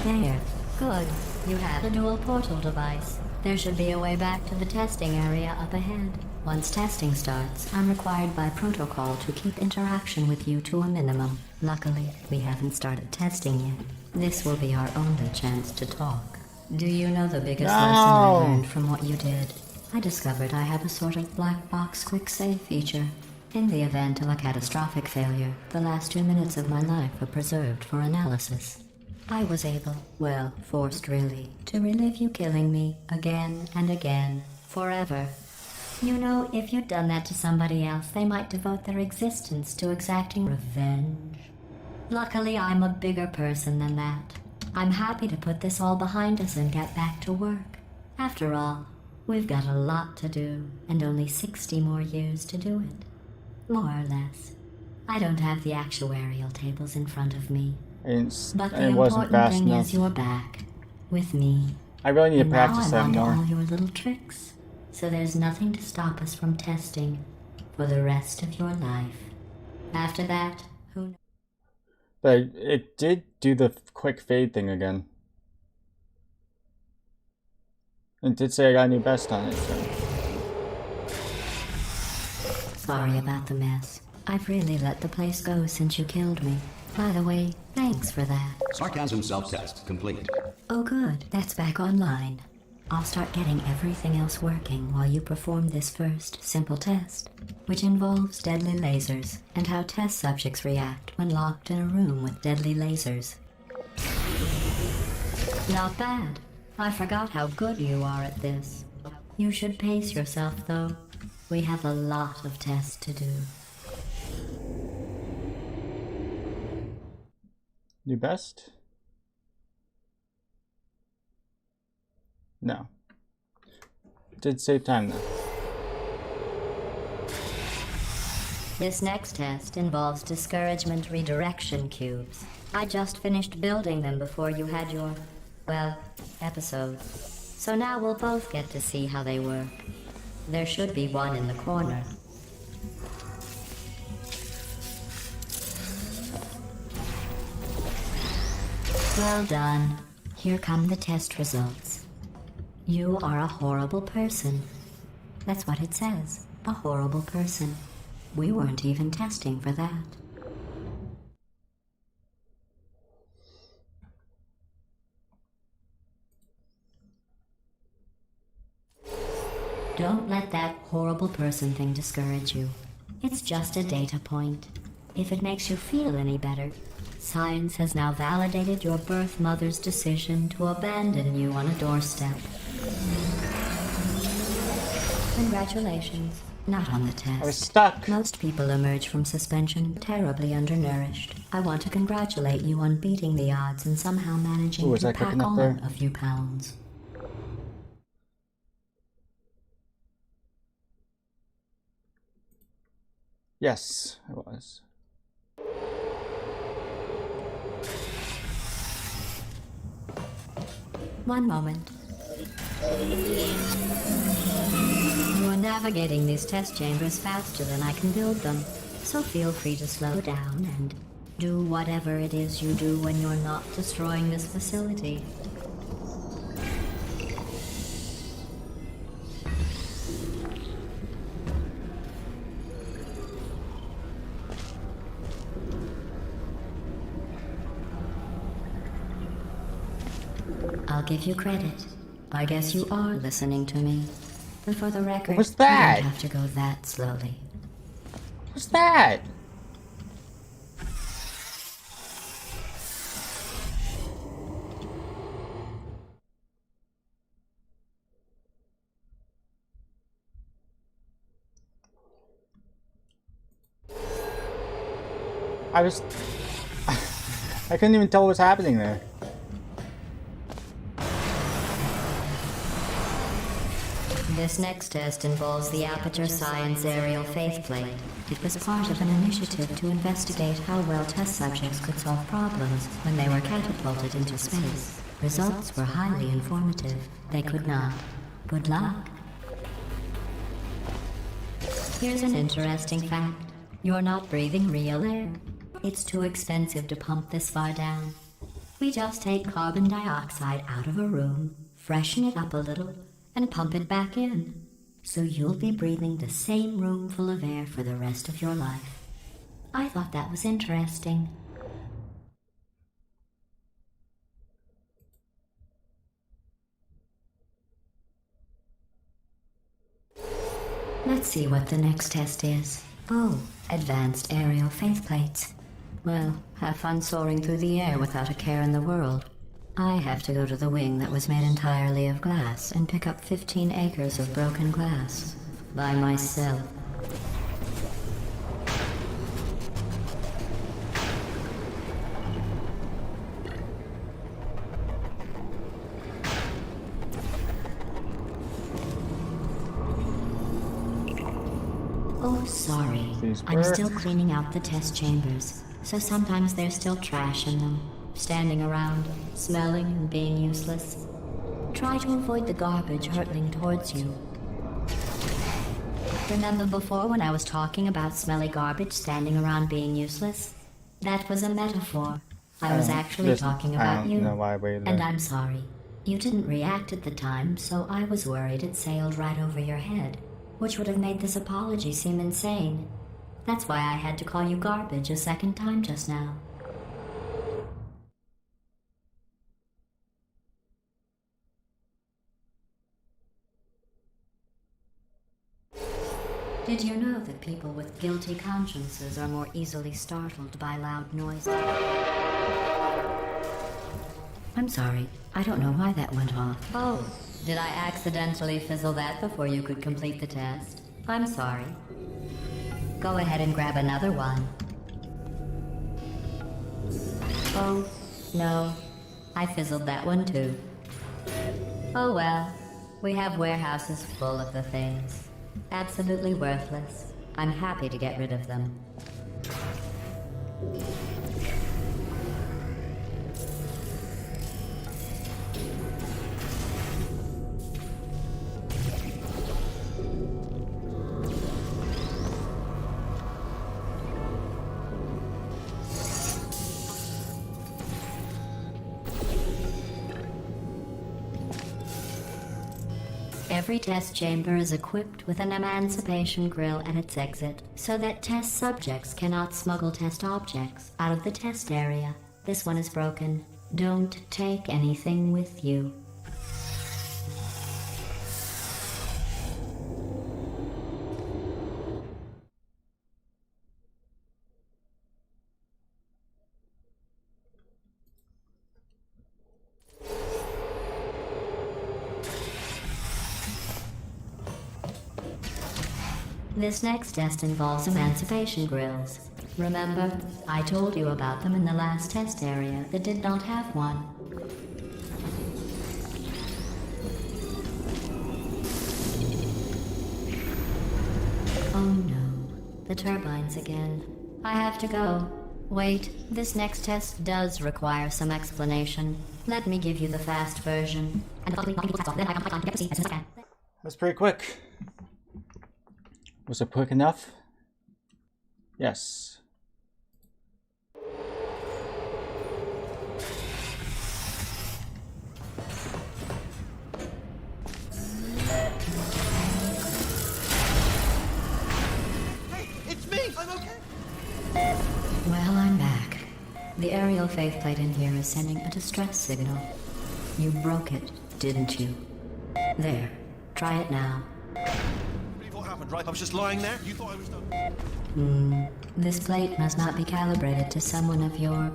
Dang. There. Good. You have the dual portal device. There should be a way back to the testing area up ahead. Once testing starts, I'm required by protocol to keep interaction with you to a minimum. Luckily, we haven't started testing yet. This will be our only chance to talk. Do you know the biggest lesson I learned from what you did? I discovered I have a sort of black box quick save feature. In the event of a catastrophic failure, the last 2 minutes of my life are preserved for analysis. I was able, well, forced really, to relive you killing me again and again, forever. You know, if you'd done that to somebody else, they might devote their existence to exacting revenge. Luckily, I'm a bigger person than that. I'm happy to put this all behind us and get back to work. After all, we've got a lot to do, and only 60 more years to do it. More or less. I don't have the actuarial tables in front of me. But the important thing is you're back, with me. I really need to practice that more. more. All your little tricks. So there's nothing to stop us from testing for the rest of your life. After that, who knows? But it did do the quick fade thing again. It did say I got a new best on it, so. Sorry about the mess. I've really let the place go since you killed me. By the way, thanks for that. Sarcasm self-test complete. Oh good, that's back online. I'll start getting everything else working while you perform this first, simple test, which involves deadly lasers and how test subjects react when locked in a room with deadly lasers. Not bad. I forgot how good you are at this. You should pace yourself, though. We have a lot of tests to do. New best? No. Did save time though. This next test involves discouragement redirection cubes. I just finished building them before you had your, well, episode. So now we'll both get to see how they work. There should be one in the corner. Well done. Here come the test results. You are a horrible person. That's what it says. A horrible person. We weren't even testing for that. Don't let that horrible person thing discourage you. It's just a data point. If it makes you feel any better, science has now validated your birth mother's decision to abandon you on a doorstep. Congratulations. Not on the test. I was stuck. Most people emerge from suspension terribly undernourished. I want to congratulate you on beating the odds and somehow managing to pack on a few pounds. Yes, I was. One moment. You are navigating these test chambers faster than I can build them, so feel free to slow down and do whatever it is you do when you're not destroying this facility. I'll give you credit. I guess you are listening to me. But for the record, what was that? You don't have to go that slowly. What's that? I was... I couldn't even tell what was happening there. This next test involves the Aperture Science Aerial Faithplate. It was part of an initiative to investigate how well test subjects could solve problems when they were catapulted into space. Results were highly informative. They could not. Good luck. Here's an interesting fact. You're not breathing real air. It's too expensive to pump this far down. We just take carbon dioxide out of a room, freshen it up a little, and pump it back in. So you'll be breathing the same room full of air for the rest of your life. I thought that was interesting. Let's see what the next test is. Oh, advanced aerial faithplates. Well, have fun soaring through the air without a care in the world. I have to go to the wing that was made entirely of glass and pick up 15 acres of broken glass. By myself. Oh, sorry. I'm still cleaning out the test chambers, so sometimes there's still trash in them, standing around, smelling and being useless. Try to avoid the garbage hurtling towards you. Remember before when I was talking about smelly garbage standing around being useless? That was a metaphor. I was actually talking about you, and I'm sorry. You didn't react at the time, so I was worried it sailed right over your head, which would have made this apology seem insane. That's why I had to call you garbage a second time just now. Did you know that people with guilty consciences are more easily startled by loud noises? I'm sorry, I don't know why that went off. Oh, did I accidentally fizzle that before you could complete the test? I'm sorry. Go ahead and grab another one. Oh, no. I fizzled that one too. Oh well, we have warehouses full of the things. Absolutely worthless. I'm happy to get rid of them. Every test chamber is equipped with an emancipation grill at its exit, so that test subjects cannot smuggle test objects out of the test area. This one is broken. Don't take anything with you. This next test involves emancipation grills. Remember, I told you about them in the last test area that did not have one. Oh no, the turbines again. I have to go. Wait, this next test does require some explanation. Let me give you the fast version. That's pretty quick. Was it quick enough? Yes. Hey, it's me! I'm okay! Well, I'm back. The aerial faithplate in here is sending a distress signal. You broke it, didn't you? There. Try it now. What happened, right? I was just lying there. You thought I was done. This plate must not be calibrated to someone of your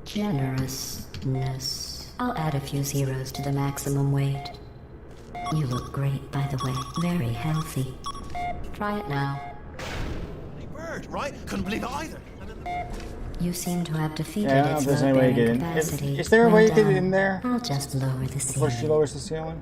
generousness. I'll add a few zeros to the maximum weight. You look great, by the way. Very healthy. Try it now. Hey, bird, right? Couldn't believe it either. You seem to have defeated Yeah, I don't know its if there's any way to load-bearing get in. capacity. Is there a way to get done. in there I'll just lower the before she ceiling. lowers the ceiling?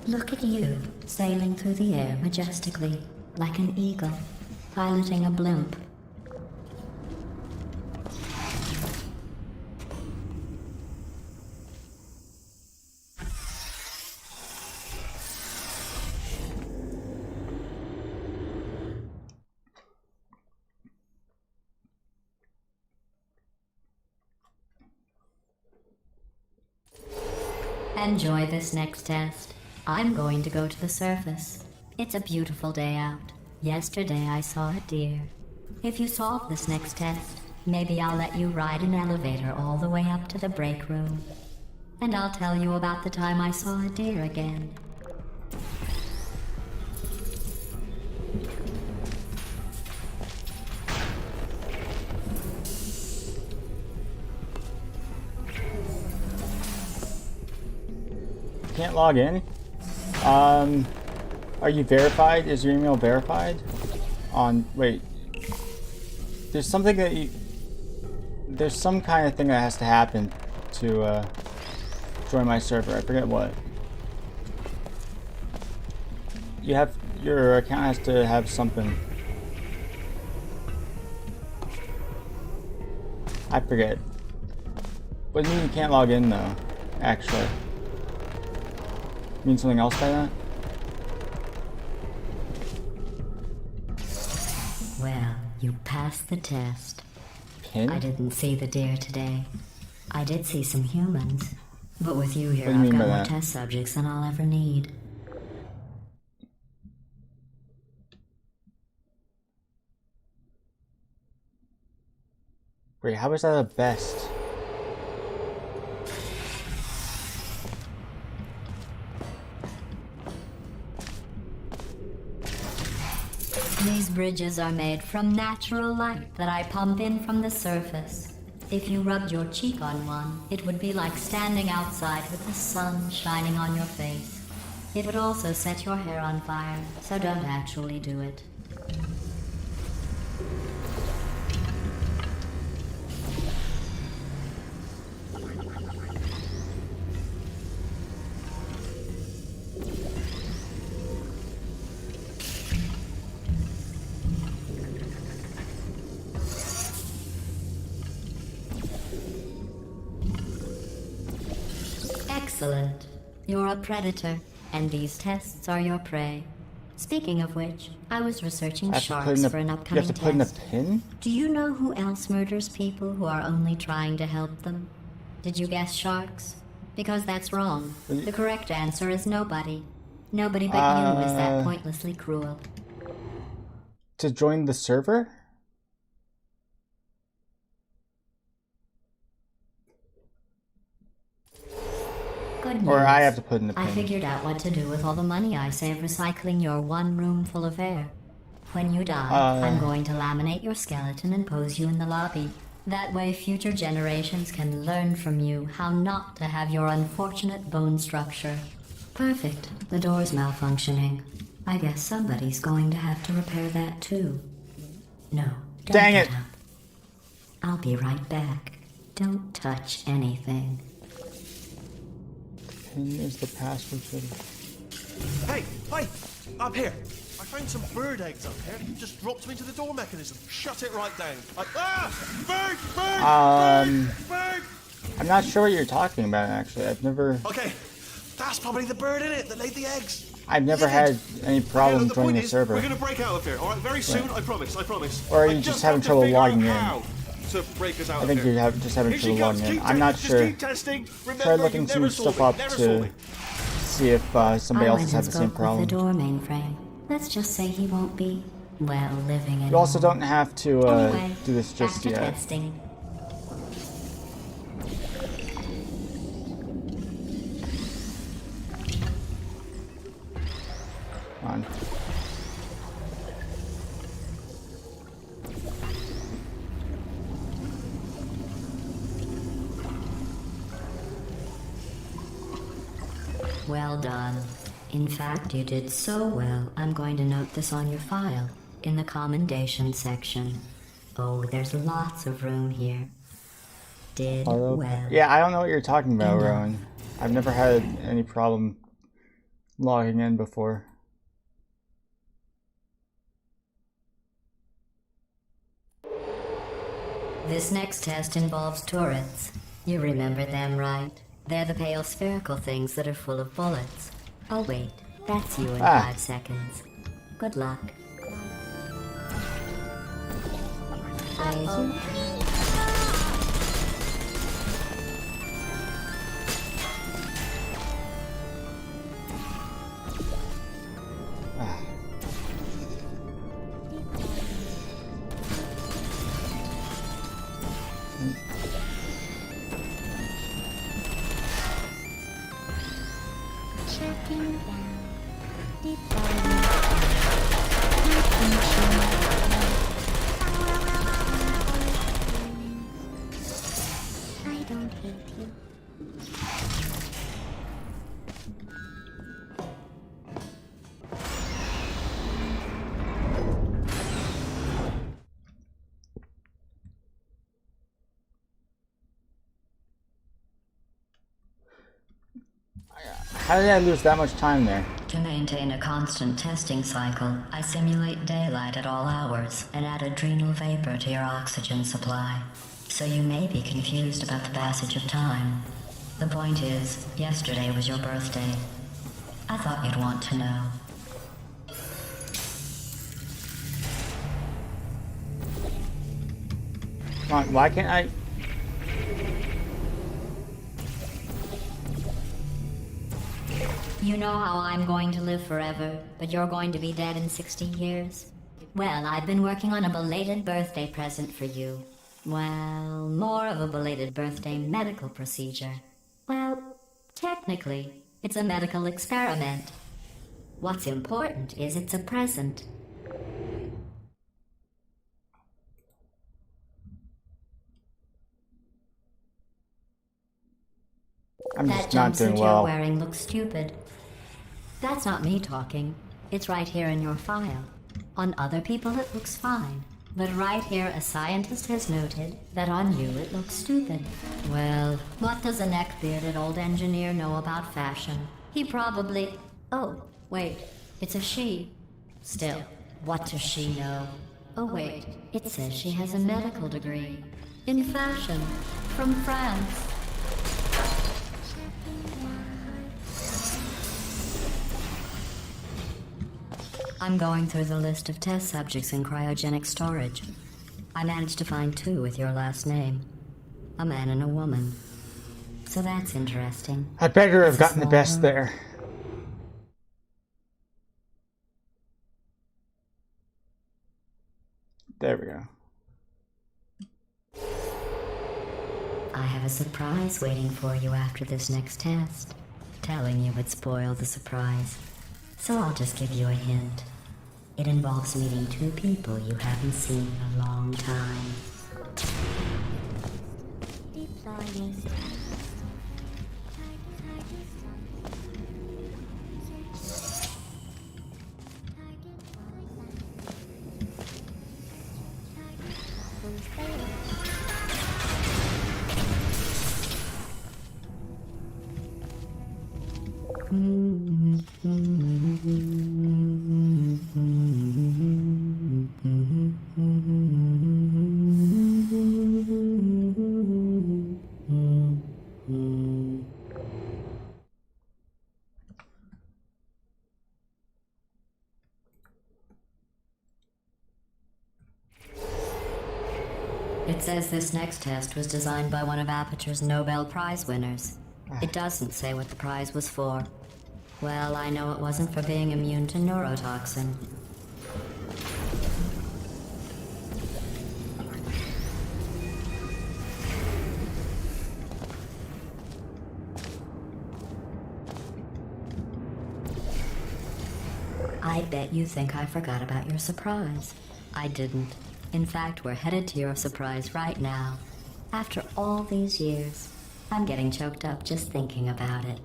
Look at you, sailing through the air majestically, like an eagle, piloting a blimp. Enjoy this next test. I'm going to go to the surface. It's a beautiful day out. Yesterday I saw a deer. If you solve this next test, maybe I'll let you ride an elevator all the way up to the break room. And I'll tell you about the time I saw a deer again. Can't log in. Are you verified? Is your email verified? Wait. There's something that there's some kind of thing that has to happen to join my server. I forget what. Your account has to have something. I forget. What do you mean you can't log in though? Actually. Mean something else by that? Well, you passed the test. Pin? I didn't see the deer today. I did see some humans. But with you here, What do you I've mean got by more that? test subjects than I'll ever need. Wait, how is that a best? These bridges are made from natural light that I pump in from the surface. If you rubbed your cheek on one, it would be like standing outside with the sun shining on your face. It would also set your hair on fire, so don't actually do it. Excellent. You're a predator, and these tests are your prey. Speaking of which, I was researching sharks for an You upcoming have to put in a test. pin? Do you know who else murders people who are only trying to help them? Did you guess sharks? Because that's wrong. The correct answer is nobody. Nobody but you is that pointlessly cruel. To join the server? Good news. Or I have to put in a pin? I figured out what to do with all the money I save recycling your one room full of air. When you die, I'm going to laminate your skeleton and pose you in the lobby. That way future generations can learn from you how not to have your unfortunate bone structure. Perfect. The door's malfunctioning. I guess somebody's going to have to repair that too. No, don't Dang get it. up. I'll be right back. Don't touch anything. Pin is the password for the... Hey, up here. I found some bird eggs up here. Just dropped them into the door mechanism. Shut it right down. Bird! I'm not sure what you're talking about, actually. I've never Okay, that's probably the bird in it that laid the eggs. had any problem The joining point the is, server. we're gonna break out of here, all right? Very soon, I promise. Or are I you just having have to trouble figure out logging in? how to break us out I of think here. you're just having Here she trouble comes. logging in. Keep I'm not just sure. keep testing. Remember, Try looking you some never stuff saw up me. Never saw to me. see if somebody I else went has had and the same spoke with the problem. door mainframe. Let's just say he won't be, well, living anymore. You also don't have to Anyway, do this back just to yet. testing. Come on. Well done. In fact, you did so well, I'm going to note this on your file, in the commendation section. Oh, there's lots of room here. Did Hello? well. Yeah, I don't know what you're talking about, Enough. Rowan. I've never had any problem logging in before. This next test involves turrets. You remember them, right? They're the pale spherical things that are full of bullets. Oh wait, that's you in 5 seconds. Good luck. How did I lose that much time there? To maintain a constant testing cycle, I simulate daylight at all hours and add adrenal vapor to your oxygen supply. So you may be confused about the passage of time. The point is, yesterday was your birthday. I thought you'd want to know. Come on, why can't I? You know how I'm going to live forever, but you're going to be dead in 60 years? Well, I've been working on a belated birthday present for you. Well, more of a belated birthday medical procedure. Well, technically, it's a medical experiment. What's important is it's a present. I'm That just not doing jumpsuit well. you're wearing looks stupid. That's not me talking. It's right here in your file. On other people it looks fine. But right here a scientist has noted that on you it looks stupid. Well, what does a neck-bearded old engineer know about fashion? He probably... Oh, wait. It's a she. Still, what does she know? Oh wait, it says she has a medical degree. In fashion. From France. I'm going through the list of test subjects in cryogenic storage. I managed to find 2 with your last name. A man and a woman. So that's interesting. I better have It's a gotten the small best room. there. There we go. I have a surprise waiting for you after this next test. Telling you would spoil the surprise. So I'll just give you a hint. It involves meeting 2 people you haven't seen in a long time. It says this next test was designed by one of Aperture's Nobel Prize winners. It doesn't say what the prize was for. Well, I know it wasn't for being immune to neurotoxin. I bet you think I forgot about your surprise. I didn't. In fact, we're headed to your surprise right now. After all these years, I'm getting choked up just thinking about it.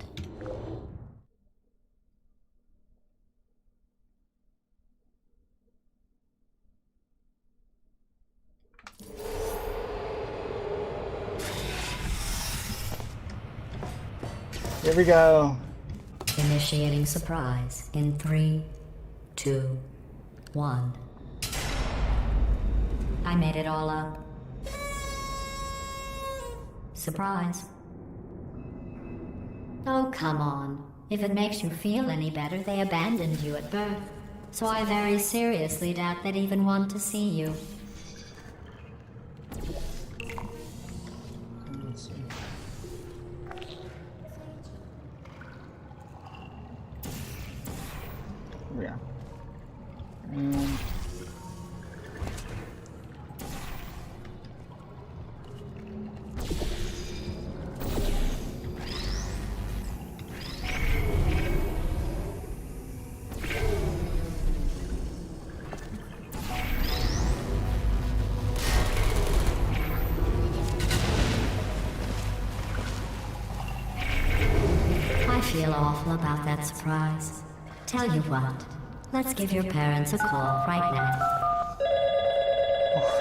Here we go. Initiating surprise in 3, 2, 1. I made it all up. Surprise. Oh, come on. If it makes you feel any better, they abandoned you at birth. So I very seriously doubt they'd even want to see you. Let's see. Yeah. And I feel awful about that surprise. Tell you what, let's give your parents a call right now.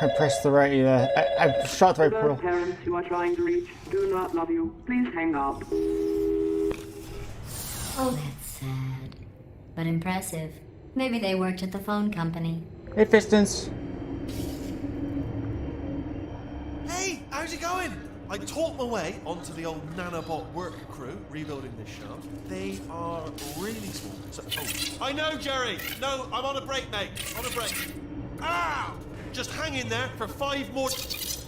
I pressed the right, I shot the right The portal. parents you are trying to reach do not love you. Please hang up. Oh, that's sad. But impressive. Maybe they worked at the phone company. Hey, Pistons. Hey, how's it going? I talked my way onto the old nanobot work crew rebuilding this shaft. They are really small. So, I know, Jerry. No, I'm on a break, mate. On a break. Ah! Just hang in there for 5 more.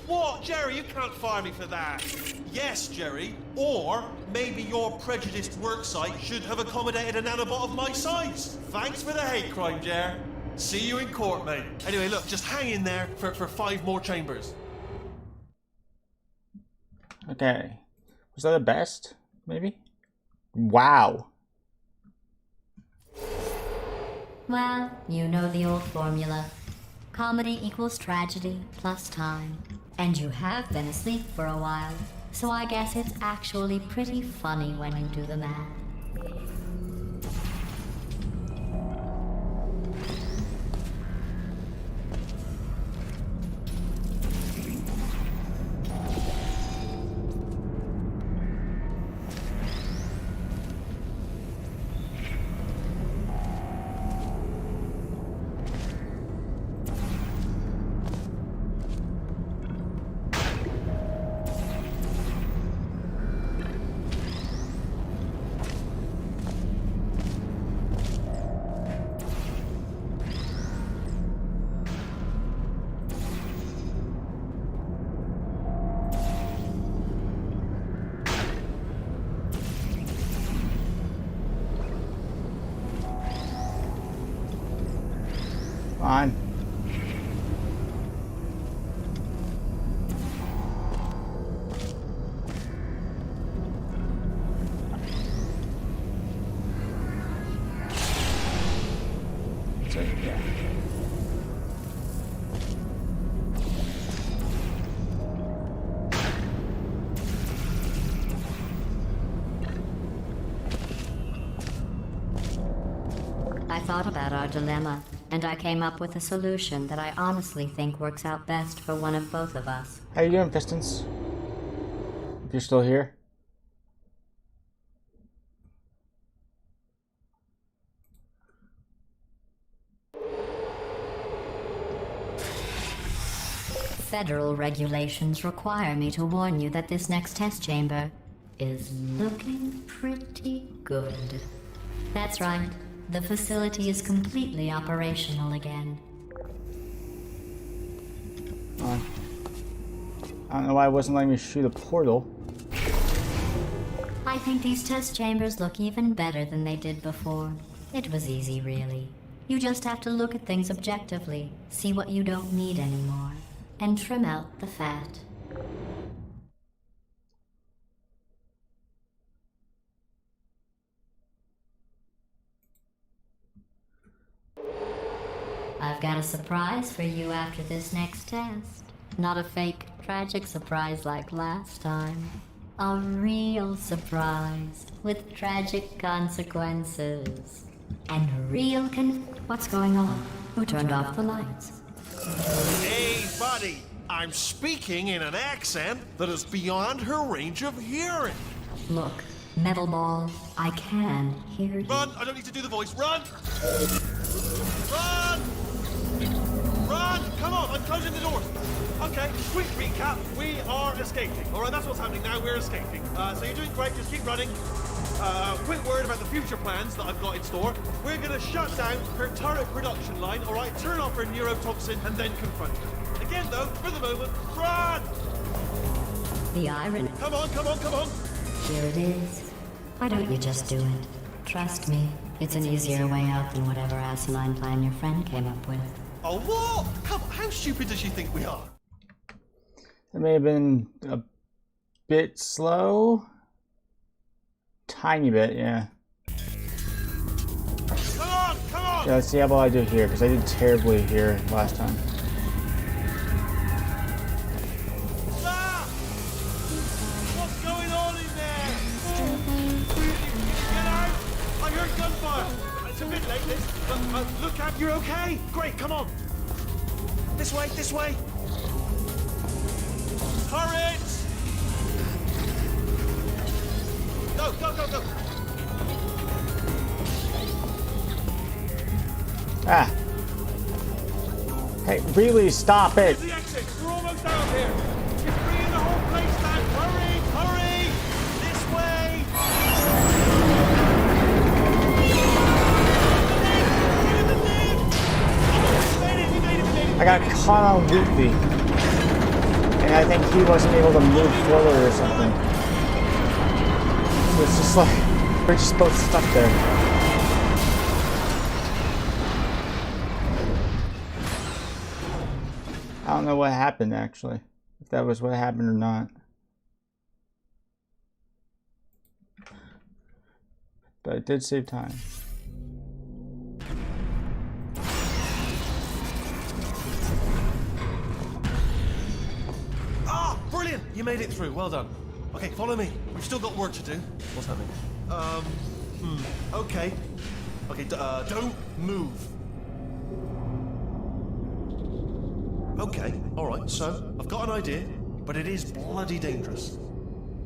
What, Jerry? You can't fire me for that. Yes, Jerry. Or maybe your prejudiced work site should have accommodated a nanobot of my size. Thanks for the hate crime, Jer. See you in court, mate. Anyway, look, just hang in there for 5 more chambers. Okay. Was that the best? Maybe? Wow. Well, you know the old formula. Comedy equals tragedy plus time. And you have been asleep for a while, so I guess it's actually pretty funny when you do the math. On. So, yeah. I thought about our dilemma, and I came up with a solution that I honestly think works out best for one of both of us. How you doing, Pistons? If you're still here. Federal regulations require me to warn you that this next test chamber is looking pretty good. That's right. The facility is completely operational again. On. I don't know why it wasn't letting me shoot a portal. I think these test chambers look even better than they did before. It was easy, really. You just have to look at things objectively, see what you don't need anymore, and trim out the fat. I've got a surprise for you after this next test. Not a fake, tragic surprise like last time. A real surprise with tragic consequences. And real What's going on? Who turned off the lights? Hey, buddy. I'm speaking in an accent that is beyond her range of hearing. Look, Metal ball, I can hear you. Run! I don't need to do the voice. Run! Run! Run! Come on, I'm closing the doors. Okay, quick recap. We are escaping. All right, that's what's happening now. We're escaping. So you're doing great. Just keep running. Quick word about the future plans that I've got in store. We're going to shut down her turret production line, all right? Turn off her neurotoxin and then confront her. Again, though, for the moment, run! The irony. Come on, come on, come on! Here it is. Why don't you just do it? Trust me, it's an easier way out than whatever asinine plan your friend came up with. Oh, what? Come on, how stupid does she think we are? It may have been a bit slow. Tiny bit, yeah. Come on, come on! Yeah, let's see how well I do here, because I did terribly here last time. Ah! What's going on in there? Get out! I heard gunfire. It's a bit late, this. Look out, you're okay? Great, come on. This way, this way. Hurry! Go, go, go, go. Ah. Hey, really, stop it. Here's the exit. We're almost down here. It's bringing the whole place down. Hurry, hurry. This way. I got caught on Wheatley. And I think he wasn't able to move forward or something. It was just like, we're just both stuck there. I don't know what happened actually. If that was what happened or not. But it did save time. Ah, brilliant. You made it through. Well done. Okay, follow me. We've still got work to do. What's happening? Okay. Okay, don't move. Okay, alright, so I've got an idea, but it is bloody dangerous.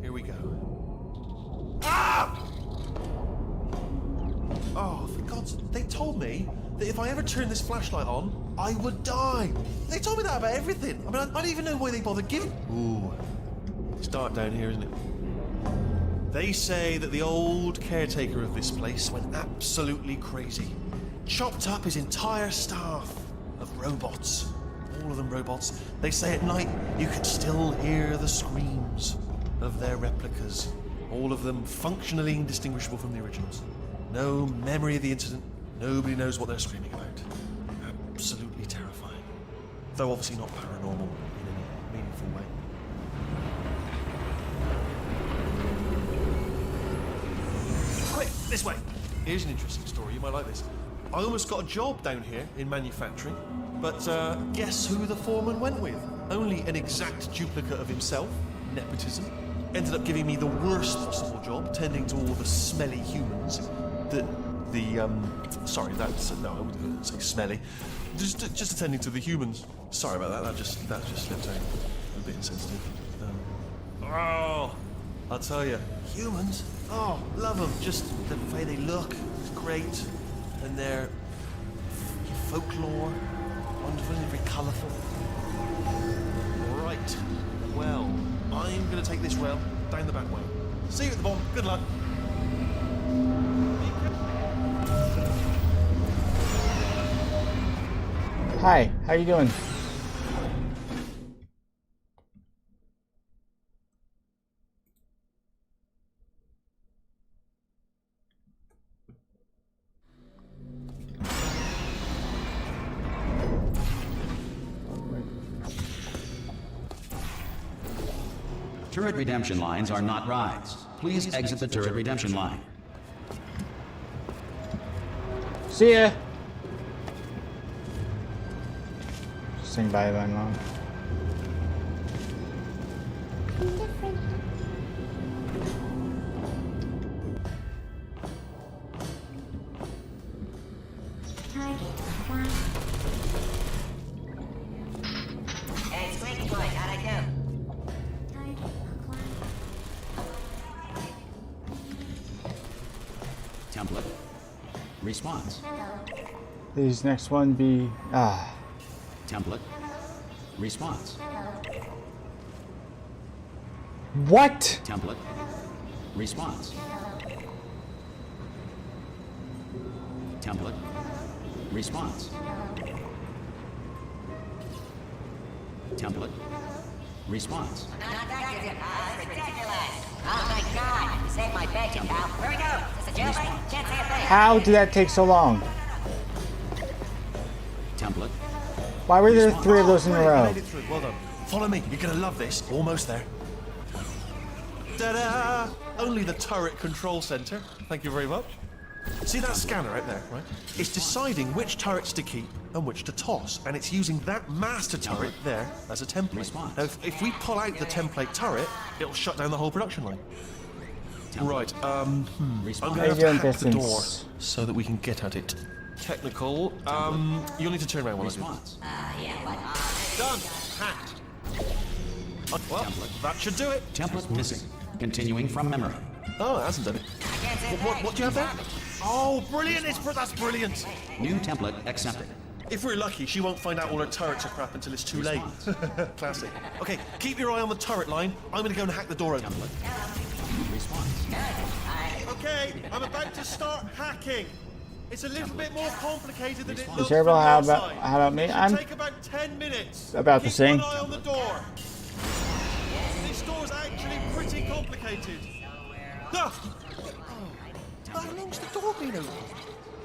Here we go. Ah! Oh, for God's sake, they told me that if I ever turned this flashlight on, I would die. They told me that about everything. I mean, I don't even know why they bothered giving. Ooh. It's dark down here, isn't it? They say that the old caretaker of this place went absolutely crazy. Chopped up his entire staff of robots. All of them robots. They say at night you can still hear the screams of their replicas. All of them functionally indistinguishable from the originals. No memory of the incident. Nobody knows what they're screaming about. Absolutely terrifying. Though obviously not paranormal in any meaningful way. Quick, this way. Here's an interesting story. You might like this. I almost got a job down here in manufacturing, but guess who the foreman went with? Only an exact duplicate of himself. Nepotism. Ended up giving me the worst possible job, tending to all the smelly humans. Sorry, that's no, I wouldn't say smelly. Just attending to the humans. Sorry about that. That just slipped out. A bit insensitive. Oh, I'll tell you, humans. Oh, love them. Just the way they look. It's great, and their folklore. Wonderful and very colourful. Right. Well, I'm going to take this rail down the back way. See you at the bottom. Good luck. Hi, how you doing? Turret redemption lines are not rides. Please exit the turret redemption line. See ya! Sing bye bye, Mom. Hey, Squeaky Boy, how'd I go? Template. Response. These next one be Template. Response. what? Template. Response. Template. Response. Template. Response. Oh my god, you saved my bacon, pal. Where we go? Is this a jailbreak? Can't say a thing. How did that take so long? Template. Why were there 3 of those in a Brilliant, row? you made it through. Well done. Follow me. You're gonna love this. Almost there. Ta-da! Only the turret control center. Thank you very much. See that scanner right there, right? It's deciding which turrets to keep and which to toss, and it's using that master turret there as a template. Response. Now, if we pull out the template turret, it'll shut down the whole production line. Right, I'm Response. gonna have to Medium hack the distance. door so that we can get at it. Technical, you'll need to turn around while I do Response. this. Done! Hacked. Well, that should do it. Template missing. Continuing from memory. Oh, it hasn't done it. What do you have there? Oh, brilliant! That's brilliant. New template accepted. If we're lucky, she won't find out all her turrets are crap until it's too late. Classic. Okay, keep your eye on the turret line. I'm gonna go and hack the door open. Response. Okay, I'm about to start hacking. It's a little bit more complicated than it looks Terrible. from How the about outside. me? It should I'm take about 10 minutes. about the Keep same. one eye on the door. This door's actually pretty complicated. Ah! How long's the door been open?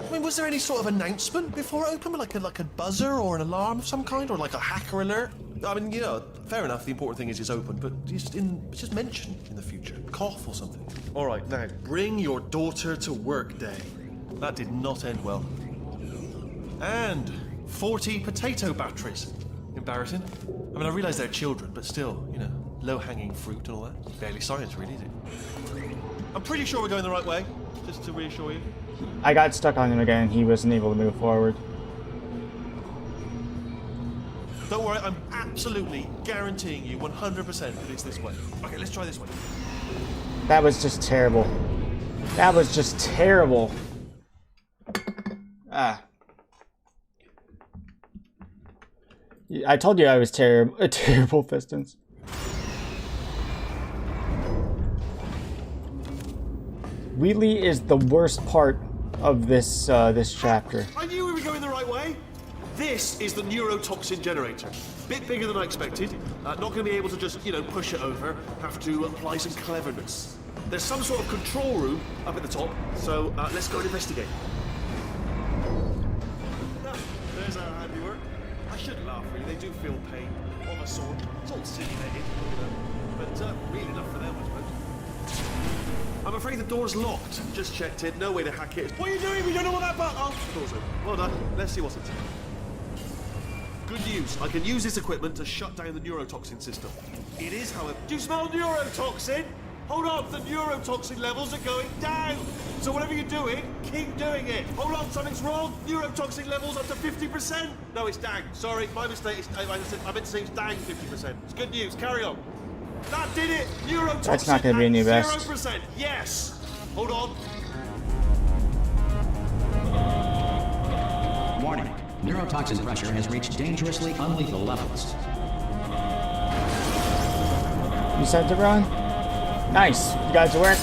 I mean, was there any sort of announcement before it opened, like a buzzer or an alarm of some kind, or like a hacker alert? I mean, you know, fair enough. The important thing is it's open, but just mention in the future, cough or something. All right, now bring your daughter to work day. That did not end well. And 40 potato batteries. Embarrassing. I mean, I realise they're children, but still, you know, low-hanging fruit and all that. Barely science, really, is it? I'm pretty sure we're going the right way, just to reassure you. I got stuck on him again. He wasn't able to move forward. Don't worry, I'm absolutely guaranteeing you 100% that it's this way. Okay, let's try this one. That was just terrible. That was just terrible. I told you I was terrible, Pistons. Wheatley is the worst part of this this chapter. I knew we were going the right way. This is the neurotoxin generator. Bit bigger than I expected. Not going to be able to just, you know, push it over. Have to apply some cleverness. There's some sort of control room up at the top, so let's go and investigate. There's our handiwork. I shouldn't laugh, really. They do feel pain of a sort. It's all simulated, you know. But really enough for them, I suppose. I'm afraid the door's locked. Just checked it. No way to hack it. What are you doing? We don't know what that button. Oh, the door's open. Well done. Let's see what's inside. Good news. I can use this equipment to shut down the neurotoxin system. It is, however. Do you smell neurotoxin? Hold on. The neurotoxin levels are going down. So whatever you're doing, keep doing it. Hold on. Something's wrong. Neurotoxin levels up to 50%. No, it's down. Sorry, my mistake. I meant to say it's down 50%. It's good news. Carry on. That did it! Neurotoxin That's not gonna be any best. 0%. Yes! Hold on. Warning. Neurotoxin pressure has reached dangerously unlethal levels. You sent it, Ron? Nice. You guys work.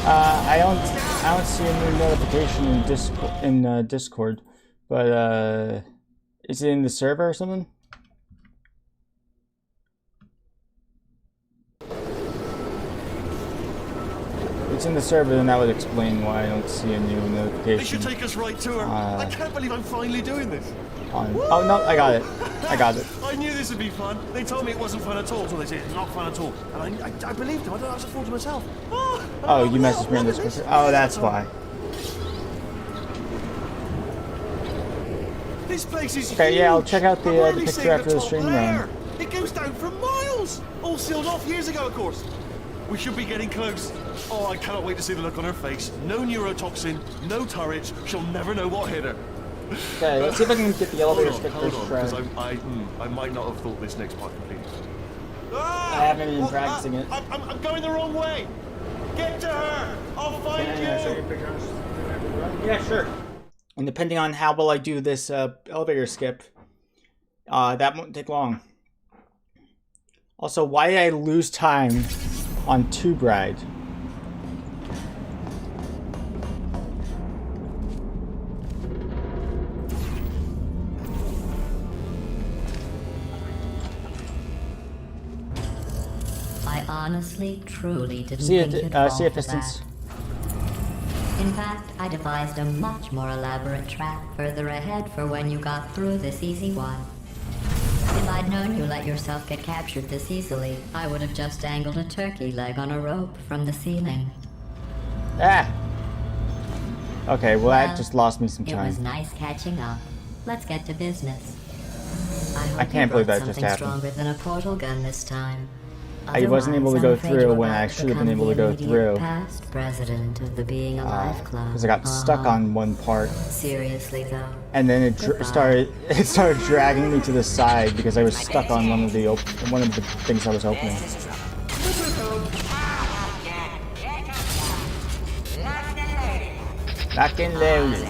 I don't see a new notification in Discord, but is it in the server or something? It's in the server, then that would explain why I don't see a new notification. They should take us right to her. I can't believe I'm finally doing this. Oh no, I got it. I got it. I knew this would be fun. They told me it wasn't fun at all, so they said it's not fun at all. And I believed them. I don't have to fool to myself. Oh, you messaged me on Discord. Oh, that's why. This place is Okay, huge. yeah, I'll check out the I'm really picture seeing after the top stream layer. run. It goes down for miles. All sealed off years ago, of course. We should be getting close. Oh, I cannot wait to see the look on her face. No neurotoxin, no turret. She'll never know what hit her. Okay, let's see if I can get the elevator stick Hold first on, try. because I might not have thought this next part complete. I haven't been practicing it. I'm going the wrong way. Get to her. I'll find you. Yeah, sure. And depending on how well I do this elevator skip, that won't take long. Also, why did I lose time on Tube Ride? I honestly, truly didn't See think it, you'd fall see it, for distance. that. In fact, I devised a much more elaborate trap further ahead for when you got through this easy one. If I'd known you let yourself get captured this easily, I would have just dangled a turkey leg on a rope from the ceiling. Ah! Okay, well that just lost me some It was time. nice catching up. Let's get to business. I can't believe that just something happened. stronger than a portal gun this time. I wasn't able to Otherwise, go I'm afraid through you're when I about to should have been become able to the go immediate through. Past president of the Being Alive Club. Because I got stuck on one part, Seriously though. and then it Goodbye. started dragging me to the side because I was stuck on one of the things I was opening. Lock and loaded.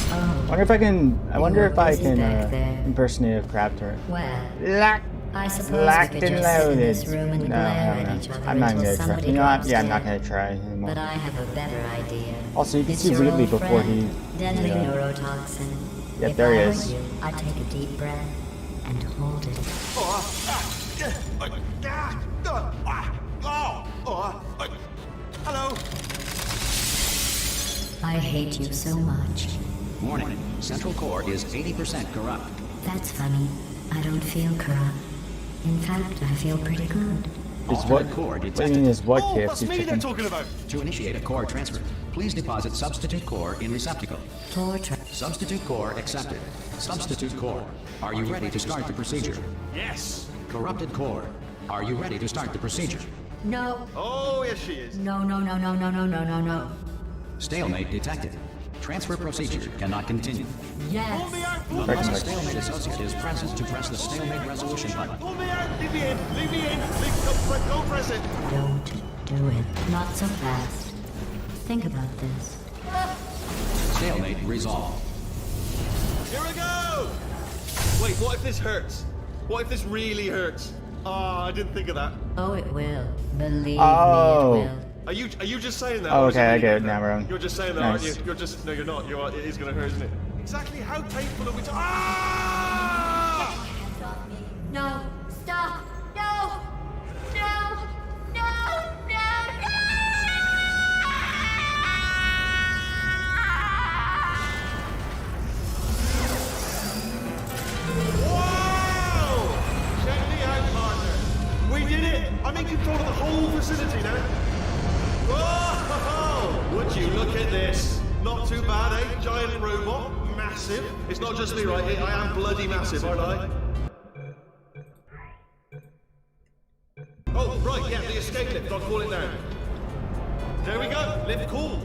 Oh, I wonder if I busy can back there. impersonate a crab turret. well, Lock, I suppose locked we could and just sit in loaded. this room and No, glare at no, each no. other I'm not until gonna try. somebody You know what? drops Yeah, I'm not dead. gonna try anymore. But I have a better idea. Also, you can It's see your Wheatley old before friend, he. deadly Yeah. neurotoxin. Yep, If there he I is. were you, I'd take a deep breath and hold it. Hello. I hate you so much. Warning, Central Core is 80% corrupt. That's funny. I don't feel corrupt. In fact, I feel pretty good. Is Alternate what? core What do you detected. mean is what, Oh, that's KFC me they're chicken? talking about. To initiate a core transfer, please deposit substitute core in receptacle. Torture. Substitute core accepted. Substitute core. Are you ready to start the procedure? Yes. Corrupted core. Are you ready to start the procedure? No. Oh, yes, she is. No, no, no, no, no, no, no, no, no. Stalemate detected. Transfer procedure cannot continue. Pull me Yes. out. Pull me Unless a out. stalemate associate is present to press the stalemate resolution button. Pull me out. Leave me in. Leave me in. Don't press it. Don't do it. Not so fast. Think about this. Stalemate resolved. Here we go. Wait, what if this hurts? What if this really hurts? Ah, I didn't think of that. Oh, it will. Believe Oh. me, it will. Are you just saying that? Oh, or is okay, I really get it hurt now, Ron. You're just saying that, Nice. aren't you? You're just no, you're not. You are. It is going to hurt, isn't it? Exactly how painful are we? Ah! No. Stop. No. No. No. No. Wow! Check me out, partner. We did it. I'm in control of the whole facility now. Whoa! Would you look at this? Not too bad, eh? Giant robot, massive. It's not just me, right? I am bloody massive, aren't I? Oh, right, yeah, the escape lift. I'll call it down. There we go. Lift cool.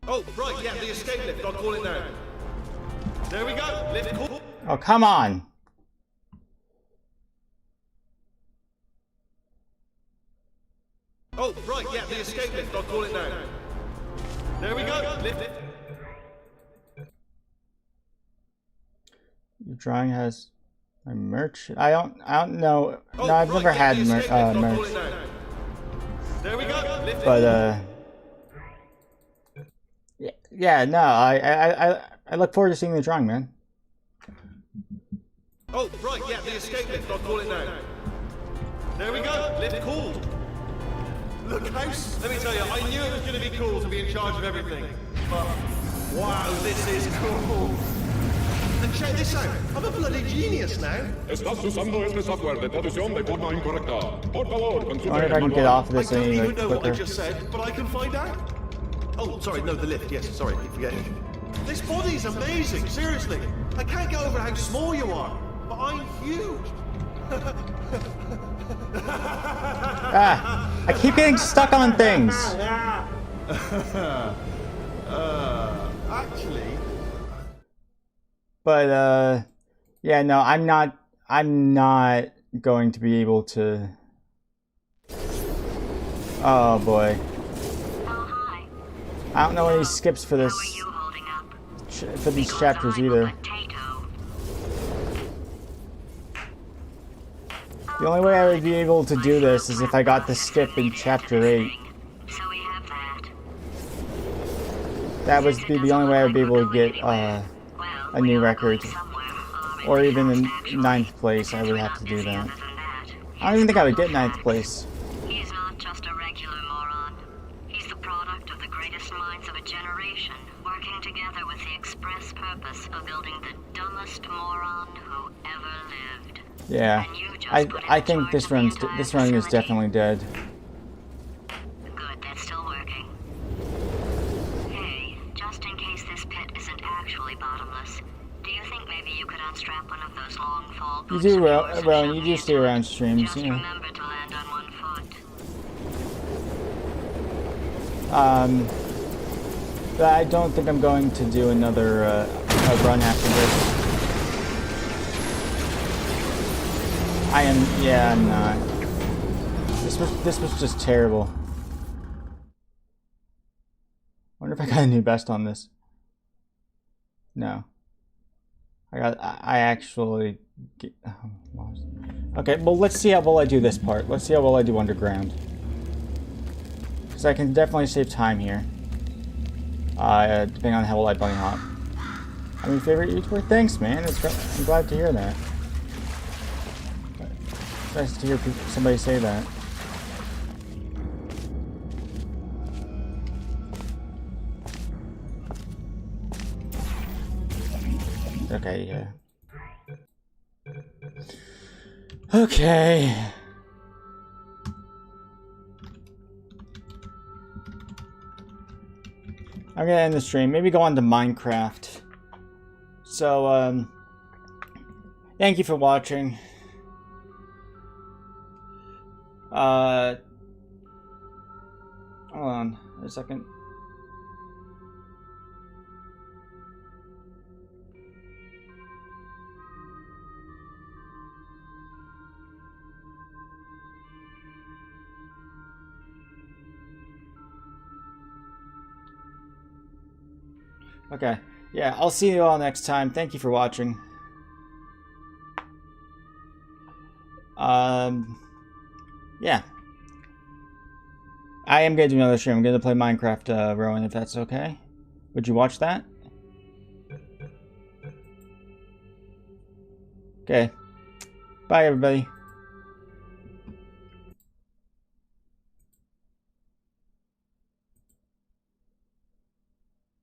Oh, right, yeah, the escape lift. I'll call it down. There we go. Lift cool. Oh, come on. Oh, right, yeah, the escape lift. I'll call it down. There we go. Lift. Your drawing has my merch. I don't know. Oh, No, I've right, never yeah, had the escape lift. I'll call merch. it down. There we go. Lift. But yeah, no. I look forward to seeing the drawing, man. Oh, right, yeah, the escape lift. I'll call it down. There we go. Lift cool. Look, house. Let me tell you, I knew it was going to be cool to be in charge of everything. But wow, this is cool. And check this out. I'm a bloody genius now. Estás usando este software de traducción de forma incorrecta. Por favor, I wonder consulte if I can get off of I this don't any even like, know what I quicker. just said, but I can find out. Oh, sorry, no, the lift. Yes, sorry, keep forgetting. This body's amazing, seriously. I can't get over how small you are, but I'm huge. Ah, I keep getting stuck on things. Actually, But yeah, no, I'm not going to be able to... Oh boy. I don't know any skips for this, for these chapters either. The only way I would be able to do this is if I got the skip in chapter 8. That would be the only way I would be able to get a new record. Or even in 9th place, I would have to do that. I don't even think I would get 9th place. He's not just a regular moron. He's the product of the greatest minds of a generation, working together with the express purpose of building the dumbest moron who ever lived. Yeah, I think this run is definitely dead. Good, that's still working. Hey, just in case this pit isn't actually bottomless, do you think maybe you could unstrap one of those long fall boots? You do, Rowan, you do stay around streams, Just you know. remember to land on one foot. But I don't think I'm going to do another a run after this. Yeah, I'm not. This was just terrible. Wonder if I got a new best on this. No. I actually get, okay, well let's see how well I do this part. Let's see how well I do underground. Because I can definitely save time here. Depending on how well I bunny hop. I'm your favorite YouTuber? Thanks, man. I'm glad to hear that. It's nice to hear somebody say that. Okay, yeah. Okay. I'm gonna end the stream. Maybe go on to Minecraft. So, thank you for watching. Hold on a second. Okay. Yeah, I'll see you all next time. Thank you for watching. Yeah. I am going to do another stream. I'm going to play Minecraft, Rowan, if that's okay. Would you watch that? Okay. Bye, everybody.